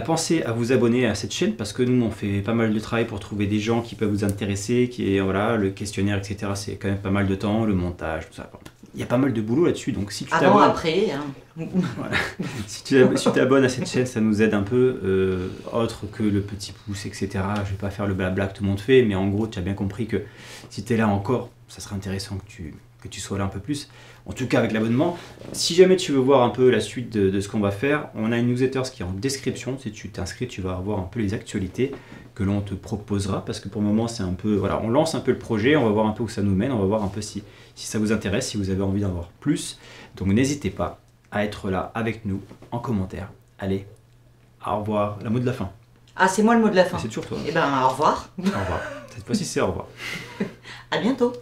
B: pensez à vous abonner à cette chaîne parce que nous, on fait pas mal de travail pour trouver des gens qui peuvent vous intéresser, le questionnaire, etc. C'est quand même pas mal de temps, le montage, tout ça. Il y a pas mal de boulot là-dessus, donc si tu t'abonnes...
C: après, hein.
B: Voilà. Si tu t'abonnes à cette chaîne, ça nous aide un peu, autre que le petit pouce, etc. Je vais pas faire le blabla que tout le monde fait, mais en gros, tu as bien compris que si tu es là encore, ça serait intéressant que tu sois là un peu plus. En tout cas avec l'abonnement. Si jamais tu veux voir un peu la suite de ce qu'on va faire, on a une newsletter qui est en description. Si tu t'inscris, tu vas avoir un peu les actualités que l'on te proposera. Parce que pour le moment, c'est un peu... Voilà, on lance un peu le projet, on va voir un peu où ça nous mène, on va voir un peu si ça vous intéresse, si vous avez envie d'en voir plus. Donc n'hésitez pas à être là avec nous en commentaire. Allez, au revoir. Le mot de la fin.
C: Ah, c'est moi le mot de la fin.
B: C'est toujours toi.
C: Eh ben, au revoir.
B: Au revoir. Cette fois-ci, c'est au revoir.
C: À bientôt.